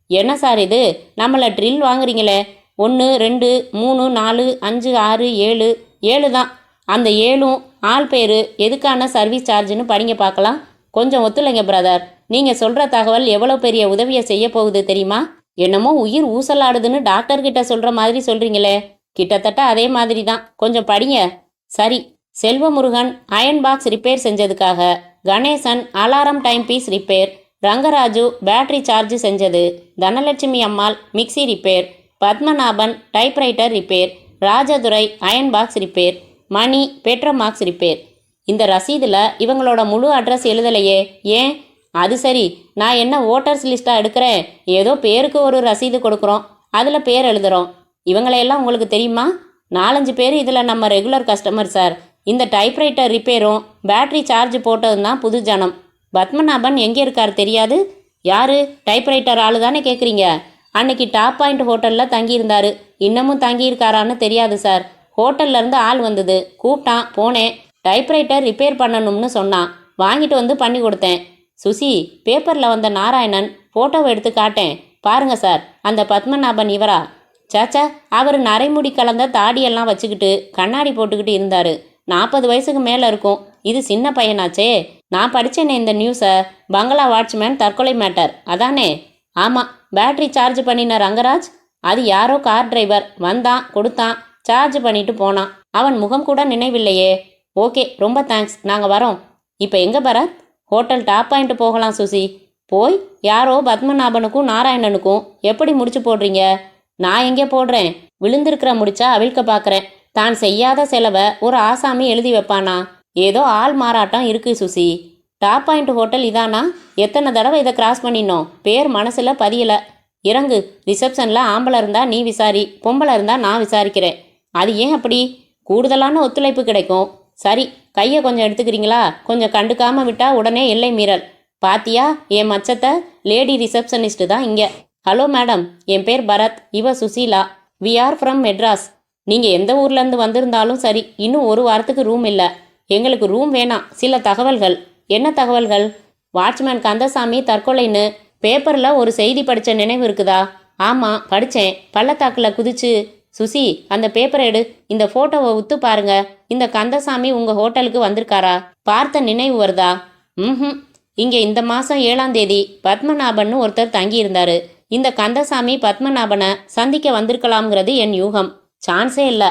[SPEAKER 1] என்ன சார் இது, நம்மளை ட்ரில் வாங்குறீங்களே? 1 2 3 4 5 6 7 7 தான். அந்த 7ம் ஆள் பேர், எதுக்கான சர்வீஸ் சார்ஜுன்னு படிங்க பார்க்கலாம். கொஞ்சம் ஒத்துழைங்க பிரதர். நீங்கள் சொல்கிற தகவல் எவ்வளோ பெரிய உதவியை செய்ய போகுது தெரியுமா? என்னமோ உயிர் ஊசலாடுதுன்னு டாக்டர்கிட்ட சொல்கிற மாதிரி சொல்கிறீங்களே. கிட்டத்தட்ட அதே மாதிரி தான். கொஞ்சம் படிங்க. சரி, செல்வமுருகன் அயன் பாக்ஸ் ரிப்பேர் செஞ்சதுக்காக, Ganesan alarm time piece repair, Rangaraju battery charge செஞ்சது, Dhanalakshmi Ammal mixie repair, Padmanabhan typewriter repair, Rajadurai iron box repair, Mani Petromax repair. இந்த ரசீதில் இவங்களோட முழு அட்ரஸ் எழுதலையே. ஏன்? அது சரி, நான் என்ன ஓட்டர்ஸ் லிஸ்ட்டாக எடுக்கிறேன்? ஏதோ பேருக்கு ஒரு ரசீது கொடுக்குறோம், அதில் பேர் எழுதுகிறோம். இவங்களையெல்லாம் உங்களுக்கு தெரியுமா? 4-5 பேர் இதில் நம்ம ரெகுலர் கஸ்டமர் சார். இந்த டைப்ரைட்டர் ரிப்பேரும் பேட்டரி சார்ஜ் போட்டதும் தான் புது ஜனம். பத்மநாபன் எங்கே இருக்கார் தெரியாது? யார்? டைப்ரைட்டர் ஆளு தானே கேட்குறீங்க? அன்னைக்கு டாப் பாயிண்ட் ஹோட்டலில் தங்கியிருந்தார். இன்னமும் தங்கியிருக்காரான்னு தெரியாது சார். ஹோட்டல்லேருந்து ஆள் வந்தது, கூப்பிட்டான், போனேன். டைப்ரைட்டர் ரிப்பேர் பண்ணணும்னு சொன்னான். வாங்கிட்டு வந்து பண்ணி கொடுத்தேன். சுசி, பேப்பரில் வந்த நாராயணன் ஃபோட்டோவை எடுத்து காட்டேன். பாருங்க சார், அந்த பத்மநாபன் இவரா? சாச்சா, அவர் நரைமுடி கலந்த தாடியெல்லாம் வச்சுக்கிட்டு கண்ணாடி போட்டுக்கிட்டு இருந்தார். 40 வயசுக்கு மேலே இருக்கும். இது சின்ன பையனாச்சே. நான் படித்தேனே இந்த நியூஸை. பங்களா வாட்ச்மேன் தற்கொலை மேட்டர் அதானே? ஆமாம். பேட்டரி சார்ஜ் பண்ணின ரங்கராஜ் அது யாரோ கார் டிரைவர் வந்தான், கொடுத்தான், சார்ஜ் பண்ணிட்டு போனான். அவன் முகம் கூட நினைவில்லையே. ஓகே, ரொம்ப தேங்க்ஸ், நாங்கள் வரோம். இப்போ எங்கே பரத்? ஹோட்டல் டாப் பாயிண்ட் போகலாம் சுசி. போய் யாரோ பத்மநாபனுக்கும் நாராயணனுக்கும் எப்படி முடிச்சு போடுறீங்க? நான் எங்கே போடுறேன்? விழுந்திருக்கிற முடிச்சா அவிழ்க்க பார்க்குறேன். தான் செய்யாத செலவை ஒரு ஆசாமி எழுதி வைப்பானா? ஏதோ ஆள் மாறாட்டம் இருக்கு சுசி. டாப் பாயிண்ட் ஹோட்டல் இதானா? எத்தனை தடவை இதை கிராஸ் பண்ணினோம், பேர் மனசில் பதியலை. இறங்கு. ரிசப்ஷனில் ஆம்பளை இருந்தா நீ விசாரி, பொம்பளை இருந்தா நான் விசாரிக்கிறேன். அது ஏன் அப்படி? கூடுதலான ஒத்துழைப்பு கிடைக்கும். சரி, கையை கொஞ்சம் எடுத்துக்கிறீங்களா? கொஞ்சம் கண்டுக்காம விட்டா உடனே எல்லை மீறல். பாத்தியா என் மச்சத்தை? லேடி ரிசப்ஷனிஸ்ட் தான் இங்கே. ஹலோ மேடம், என் பேர் பரத், இவ Susila. We are from Madras. நீங்கள் எந்த ஊர்லேருந்து வந்திருந்தாலும் சரி, இன்னும் ஒரு வாரத்துக்கு ரூம் இல்லை. எங்களுக்கு ரூம் வேணாம். சில தகவல்கள். என்ன தகவல்கள்? வாட்ச்மேன் கந்தசாமி தற்கொலைன்னு பேப்பரில் ஒரு செய்தி படித்த நினைவு இருக்குதா? ஆமாம், படித்தேன். பள்ளத்தாக்கில் குதிச்சு. சுசி, அந்த பேப்பரை எடு. இந்த ஃபோட்டோவை உத்து பாருங்க. இந்த கந்தசாமி உங்கள் ஹோட்டலுக்கு வந்திருக்காரா? பார்த்த நினைவு வருதா? ம். இங்கே இந்த மாதம் 7ஆம் தேதி பத்மநாபன்னு ஒருத்தர் தங்கியிருந்தாரு. இந்த கந்தசாமி பத்மநாபனை சந்திக்க வந்திருக்கலாம்ங்கிறது என் யூகம். சான்ஸே இல்லை.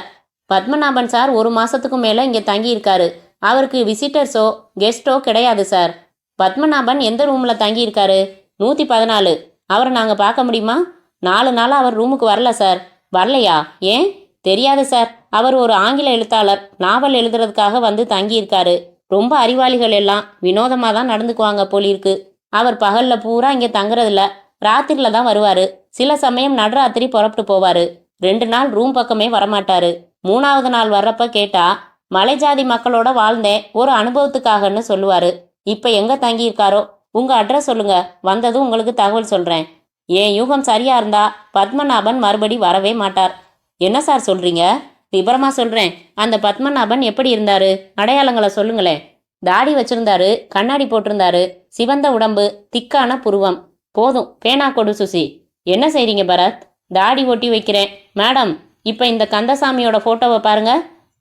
[SPEAKER 1] பத்மநாபன் சார் ஒரு மாதத்துக்கு மேலே இங்கே தங்கியிருக்காரு. அவருக்கு விசிட்டர்ஸோ கெஸ்ட்டோ கிடையாது சார். பத்மநாபன் எந்த ரூமில் தங்கியிருக்காரு? 114. அவரை நாங்கள் பார்க்க முடியுமா? 4 நாளாக அவர் ரூமுக்கு வரல சார். வரலையா? ஏன்? தெரியாது சார். அவர் ஒரு ஆங்கில எழுத்தாளர். நாவல் எழுதுறதுக்காக வந்து தங்கியிருக்காரு. ரொம்ப அறிவாளிகள் எல்லாம் வினோதமாக தான் நடந்துக்குவாங்க போலிருக்கு. அவர் பகலில் பூரா இங்கே தங்குறதில்ல. ராத்திரில தான் வருவார். சில சமயம் நடுராத்திரி புறப்பட்டு போவார். 2 நாள் ரூம் பக்கமே வரமாட்டாரு. 3ஆவது நாள் வர்றப்ப கேட்டா மலைஜாதி மக்களோட வாழ்ந்தேன், ஒரு அனுபவத்துக்காகன்னு சொல்லுவார். இப்போ எங்கே தங்கியிருக்காரோ? உங்கள் அட்ரஸ் சொல்லுங்க, வந்ததும் உங்களுக்கு தகவல் சொல்கிறேன். என் யூகம் சரியா இருந்தா பத்மநாபன் மறுபடி வரவே மாட்டார். என்ன சார் சொல்கிறீங்க? விபரமாக சொல்கிறேன். அந்த பத்மநாபன் எப்படி இருந்தாரு? அடையாளங்களை சொல்லுங்களேன். தாடி வச்சிருந்தாரு, கண்ணாடி போட்டிருந்தாரு, சிவந்த உடம்பு, திக்கான புருவம். போதும், பேனா கொடு சுசி. என்ன செய்றீங்க பரத்? தாடி ஒட்டி வைக்கிறேன். மேடம், இப்போ இந்த கந்தசாமியோட ஃபோட்டோவை பாருங்க.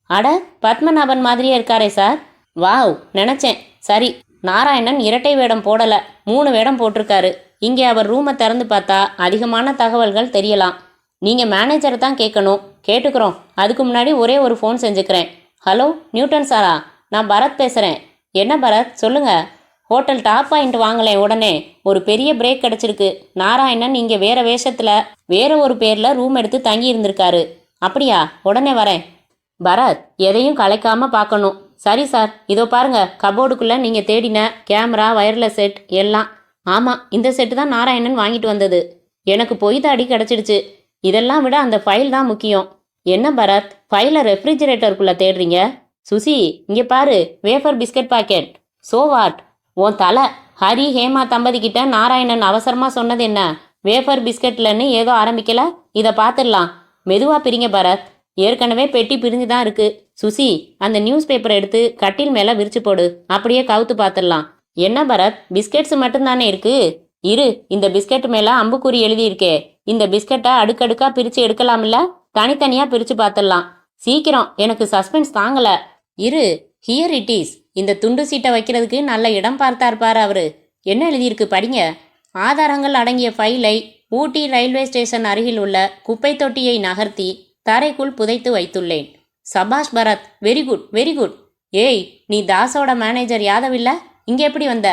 [SPEAKER 1] அட, பத்மநாபன் மாதிரியே இருக்காரே சார். வாவ், நினச்சேன். சரி, நாராயணன் இரட்டை வேடம் போடலை, 3 வேடம் போட்டிருக்காரு. இங்கே அவர் ரூமை திறந்து பார்த்தா அதிகமான தகவல்கள் தெரியலாம். நீங்கள் மேனேஜரை தான் கேட்கணும். கேட்டுக்கிறோம். அதுக்கு முன்னாடி ஒரே ஒரு ஃபோன் செஞ்சுக்கிறேன். ஹலோ, நியூட்டன் சாரா? நான் பரத் பேசுகிறேன். என்ன பரத், சொல்லுங்க. ஹோட்டல் டாப் பாயிண்ட் வாங்கலேன். உடனே ஒரு பெரிய பிரேக் கிடச்சிருக்கு. நாராயணன் இங்கே வேற வேஷத்தில் வேற ஒரு பேரில் ரூம் எடுத்து தங்கி இருந்திருக்காரு. அப்படியா? உடனே வரேன். பரத், எதையும் கலைக்காமல் பார்க்கணும். சரி சார், இதோ பாருங்க, கபோர்டுக்குள்ளே நீங்கள் தேடின கேமரா, வயர்லெஸ் செட் எல்லாம். ஆமாம், இந்த செட்டு தான் நாராயணன் வாங்கிட்டு வந்தது. எனக்கு பொய் தாடி கிடச்சிடுச்சு. இதெல்லாம் விட அந்த ஃபைல் தான் முக்கியம். என்ன பரத், ஃபைலை ரெஃப்ரிஜிரேட்டருக்குள்ளே தேடுறீங்க? சுசி, இங்கே பாரு, wafer biscuit packet. So what? உன் தலை. ஹரி ஹேமா தம்பதி கிட்ட நாராயணன் அவசரமாக சொன்னது என்ன? வேஃபர் பிஸ்கட்லன்னு ஏதோ ஆரம்பிக்கல. இதை பார்த்துடலாம். மெதுவாக பிரிங்க பரத். ஏற்கனவே பெட்டி பிரிஞ்சு தான் இருக்கு. சுசி, அந்த நியூஸ் பேப்பரை எடுத்து கட்டில் மேலே விரிச்சு போடு. அப்படியே கவுத்து பார்த்துடலாம். என்ன பரத், பிஸ்கெட்ஸ் மட்டும்தானே இருக்கு? இரு, இந்த பிஸ்கட் மேலே அம்புக்குறி எழுதியிருக்கே. இந்த பிஸ்கட்டை அடுக்கடுக்காக பிரித்து எடுக்கலாம்ல? தனித்தனியாக பிரித்து பார்த்துடலாம். சீக்கிரம், எனக்கு சஸ்பென்ஸ் தாங்கலை. இரு, ஹியர் இட் இஸ். இந்த துண்டு சீட்டை வைக்கிறதுக்கு நல்ல இடம் பார்த்தார் பாரு அவரு. என்ன எழுதியிருக்கு படிங்க. ஆதாரங்கள் அடங்கிய ஃபைலை ஊட்டி ரயில்வே ஸ்டேஷன் அருகில் உள்ள குப்பை தொட்டியை நகர்த்தி தரைக்குள் புதைத்து வைத்துள்ளேன். சபாஷ் Bharat, very good very good. ஏய், நீ தாஸோட மேனேஜர் யாதவ் இல்ல? இங்கே எப்படி வந்த?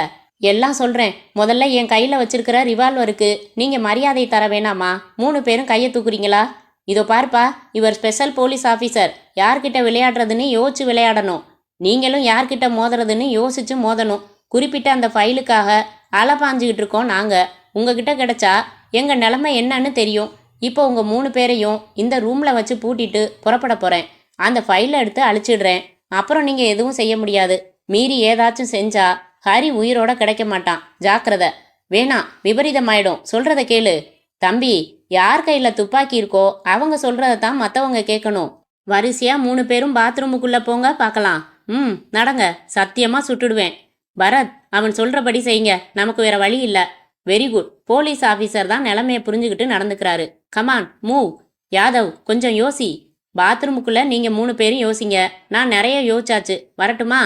[SPEAKER 1] எல்லாம் சொல்கிறேன். முதல்ல என் கையில் வச்சிருக்கிற ரிவால்வருக்கு நீங்கள் மரியாதை தர வேணாமா? 3 பேரும் கையை தூக்குறீங்களா? இதோ பார்ப்பா, இவர் ஸ்பெஷல் போலீஸ் ஆஃபீஸர். யார்கிட்ட விளையாடுறதுன்னு யோசிச்சு விளையாடணும். நீங்களும் யார்கிட்ட மோதுறதுன்னு யோசிச்சு மோதணும். குறிப்பிட்ட அந்த ஃபைலுக்காக அலப்பாஞ்சிக்கிட்டு இருக்கோம் நாங்கள். உங்ககிட்ட கிடைச்சா எங்கள் நிலைமை என்னன்னு தெரியும். இப்போ உங்கள் 3 பேரையும் இந்த ரூமில் வச்சு பூட்டிட்டு புறப்பட போகிறேன். அந்த ஃபைலை எடுத்து அழிச்சிடுறேன். அப்புறம் நீங்கள் எதுவும் செய்ய முடியாது. மீறி ஏதாச்சும் செஞ்சா ஹரி உயிரோட கிடைக்க மாட்டான். ஜாக்கிரதை. வேணாம், விபரீதமாயிடும். சொல்கிறத கேளு. தம்பி, யார் கையில் துப்பாக்கி இருக்கோ அவங்க சொல்கிறத தான் மற்றவங்க கேட்கணும். வரிசையாக 3 பேரும் பாத்ரூமுக்குள்ளே போங்க பார்க்கலாம். நடங்க. சத்தியமாக சுட்டுடுவேன். பரத், அவன் சொல்கிறபடி செய்யுங்க. நமக்கு வேற வழி இல்லை. Very good. போலீஸ் ஆஃபீஸர் தான் நிலைமையை புரிஞ்சுக்கிட்டு நடந்துக்கிறாரு. Come on, move. யாதவ், கொஞ்சம் யோசி. பாத்ரூமுக்குள்ளே நீங்கள் 3 பேரும் யோசிங்க. நான் நிறைய யோசிச்சாச்சு. வரட்டுமா?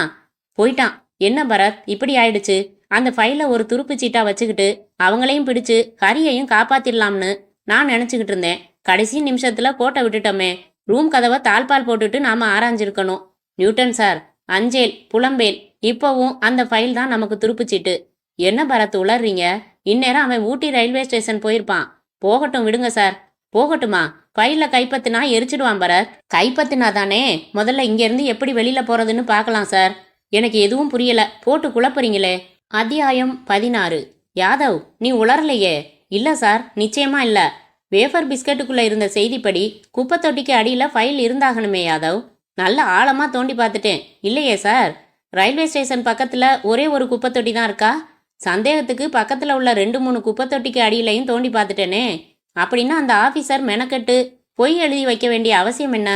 [SPEAKER 1] போயிட்டான். என்ன பரத், இப்படி ஆயிடுச்சு? அந்த ஃபைலை ஒரு துருப்பு சீட்டா வச்சுக்கிட்டு அவங்களையும் பிடிச்சு ஹரியையும் காப்பாத்திடலாம்னு நான் நினச்சிக்கிட்டு இருந்தேன். கடைசி நிமிஷத்துல கோட்டை விட்டுட்டோமே. ரூம் கதவை தாழ்பால் போட்டுட்டு நாம ஆராய்ஞ்சிருக்கணும். நியூட்டன் சார், அஞ்சேல், புலம்பேல், இப்போவும் அந்த ஃபைல் தான் நமக்கு துருப்புச்சிட்டு. என்ன பரத் உளறீங்க? இந்நேரம் அவன் ஊட்டி ரயில்வே ஸ்டேஷன் போயிருப்பான். போகட்டும் விடுங்க சார். போகட்டுமா? ஃபைல்ல கைப்பத்தினா எரிச்சிடுவான் பரத். கைப்பத்தினா தானே முதல்ல இங்கேருந்து எப்படி வெளியில போறதுன்னு பார்க்கலாம் சார். எனக்கு எதுவும் புரியல, போட்டு குழப்புறீங்களே. அத்தியாயம் 16. யாதவ், நீ உளரலையே? இல்ல சார், நிச்சயமா இல்ல. வேஃபர் பிஸ்கட்டுக்குள்ள இருந்த செய்திப்படி குப்பை தொட்டிக்கு அடியில ஃபைல் இருந்தாகணுமே யாதவ். நல்ல ஆழமா தோண்டி பார்த்துட்டேன். இல்லையே சார். ரயில்வே ஸ்டேஷன் பக்கத்துல ஒரே ஒரு குப்பை தொட்டி தான் இருக்கா? சந்தேகத்துக்கு பக்கத்துல உள்ள 2-3 குப்பை தொட்டிக்கு அடியிலையும் தோண்டி பார்த்துட்டேனே. அப்படின்னா அந்த ஆபீசர் மெனக்கெட்டு பொய் எழுதி வைக்க வேண்டிய அவசியம் என்ன?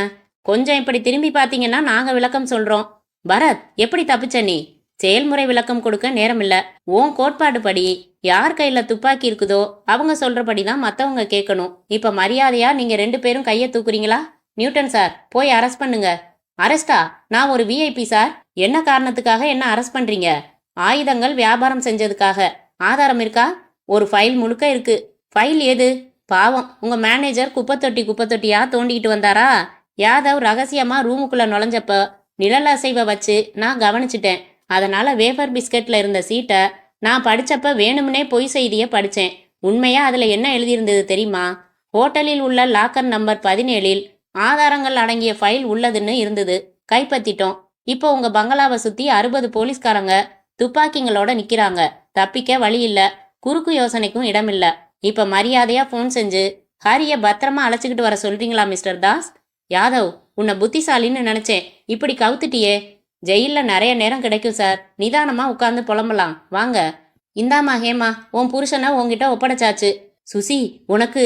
[SPEAKER 1] கொஞ்சம் இப்படி திரும்பி பார்த்தீங்கன்னா நாங்க விளக்கம் சொல்றோம். பரத், எப்படி தப்பிச்ச நீ? செயல்முறை விளக்கம் கொடுக்க நேரமில்ல. உன் கோட்பாடு படி யார் கையில துப்பாக்கி இருக்குதோ அவங்க சொல்றபடிதான் மத்தவங்க கேட்கணும். இப்ப மரியாதையா நீங்க 2 பேரும் கையை தூக்குறீங்களா? நியூட்டன் சார், போய் அரெஸ்ட் பண்ணுங்க. அரெஸ்டா? நான் ஒரு விஐபி சார். என்ன காரணத்துக்காக என்ன அரெஸ்ட் பண்றீங்க? ஆயுதங்கள் வியாபாரம் செஞ்சதுக்காக. ஆதாரம் இருக்கா? ஒரு ஃபைல் முழுக்க இருக்கு. ஃபைல் ஏது? பாவம், உங்க மேனேஜர் குப்பை தொட்டியா தோண்டிக்கிட்டு வந்தாரா? யாதவ் ரகசியமா ரூமுக்குள்ள நுழைஞ்சப்ப நிழல் அசைவை வச்சு நான் கவனிச்சிட்டேன். அதனால வேஃபர் பிஸ்கட்ல இருந்த சீட்டை நான் படிச்சப்ப வேணும்னே பொய் செய்தியை படிச்சேன். உண்மையா அதுல என்ன எழுதியிருந்தது தெரியுமா? ஹோட்டலில் உள்ள லாக்கர் நம்பர் 17இல் ஆதாரங்கள் அடங்கிய ஃபைல் உள்ளதுன்னு இருந்தது. கைப்பற்றிட்டோம். இப்போ உங்க பங்களாவை சுத்தி 60 போலீஸ்காரங்க துப்பாக்கிங்களோட நிக்கிறாங்க. தப்பிக்க வழி இல்ல, குறுக்கு யோசனைக்கும் இடமில்ல. இப்ப மரியாதையா ஃபோன் செஞ்சு ஹரிய பத்திரமா அழைச்சிக்கிட்டு வர சொல்றீங்களா மிஸ்டர் தாஸ்? யாதவ், உன்னை புத்திசாலின்னு நினைச்சேன். இப்படி கவுத்துட்டியே. ஜெயில்ல நிறைய நேரம் கிடைக்கும் சார். நிதானமா உட்கார்ந்து புலம்பலாம். வாங்க. இந்தாமா ஹேமா, உன் புருஷனை உன்கிட்ட ஒப்படைச்சாச்சு. சுசி, உனக்கு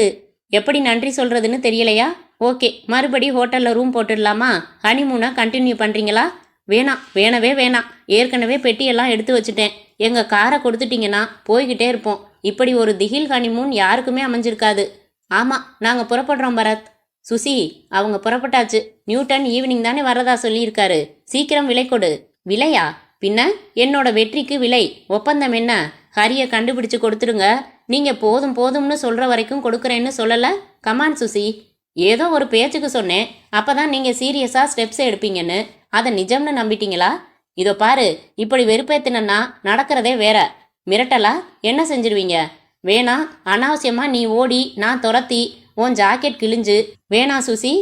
[SPEAKER 1] எப்படி நன்றி சொல்றதுன்னு தெரியலையா? ஓகே, மறுபடி ஹோட்டல்ல ரூம் போட்டுடலாமா? ஹனிமூனை கண்டினியூ பண்றீங்களா? வேணாம், வேணவே வேணாம். ஏற்கனவே பெட்டியெல்லாம் எடுத்து வச்சுட்டேன். எங்க காரை கொடுத்துட்டீங்கன்னா போய்கிட்டே இருப்போம். இப்படி ஒரு திகில் ஹனிமூன் யாருக்குமே அமைஞ்சிருக்காது. ஆமா, நாங்க புறப்படுறோம் பரத். சுசி, அவங்க புறப்பட்டாச்சு. நியூட்டன் ஈவினிங் தானே வரதா சொல்லியிருக்காரு. சீக்கிரம் விலை கொடு. விலையா? பின்ன என்னோட வெற்றிக்கு விலை. ஒப்பந்தம் என்ன? ஹரிய கண்டுபிடிச்சு கொடுத்துருங்க. நீங்க போதும் போதும்னு சொல்ற வரைக்கும் கொடுக்குறேன்னு சொல்லல. கமான் சுசி. ஏதோ ஒரு பேச்சுக்கு சொன்னேன். அப்பதான் நீங்க சீரியஸா ஸ்டெப்ஸ் எடுப்பீங்கன்னு. அதை நிஜம்னு நம்பிட்டீங்களா? இதோ பாரு, இப்படி வெறுப்பேத்தினா நடக்கிறதே வேற. மிரட்டலா? என்ன செஞ்சிருவீங்க? வேணா, அனாவசியமா நீ ஓடி நான் துரத்தி உன் ஜாக்கெட் கிழிஞ்சு. வேணா Susi.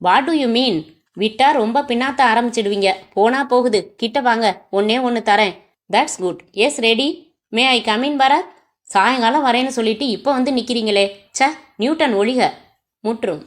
[SPEAKER 1] What do you mean? விட்டா ரொம்ப பின்னாத்த ஆரம்பிச்சிடுவீங்க. போனா போகுது, கிட்ட வாங்க, ஒன்னே ஒன்று தரேன். That's good. Yes, ready. May I come in Bharat? சாயங்காலம் வரேன்னு சொல்லிட்டு இப்போ வந்து நிற்கிறீங்களே. ச, நியூட்டன் ஒழிக. முற்றும்.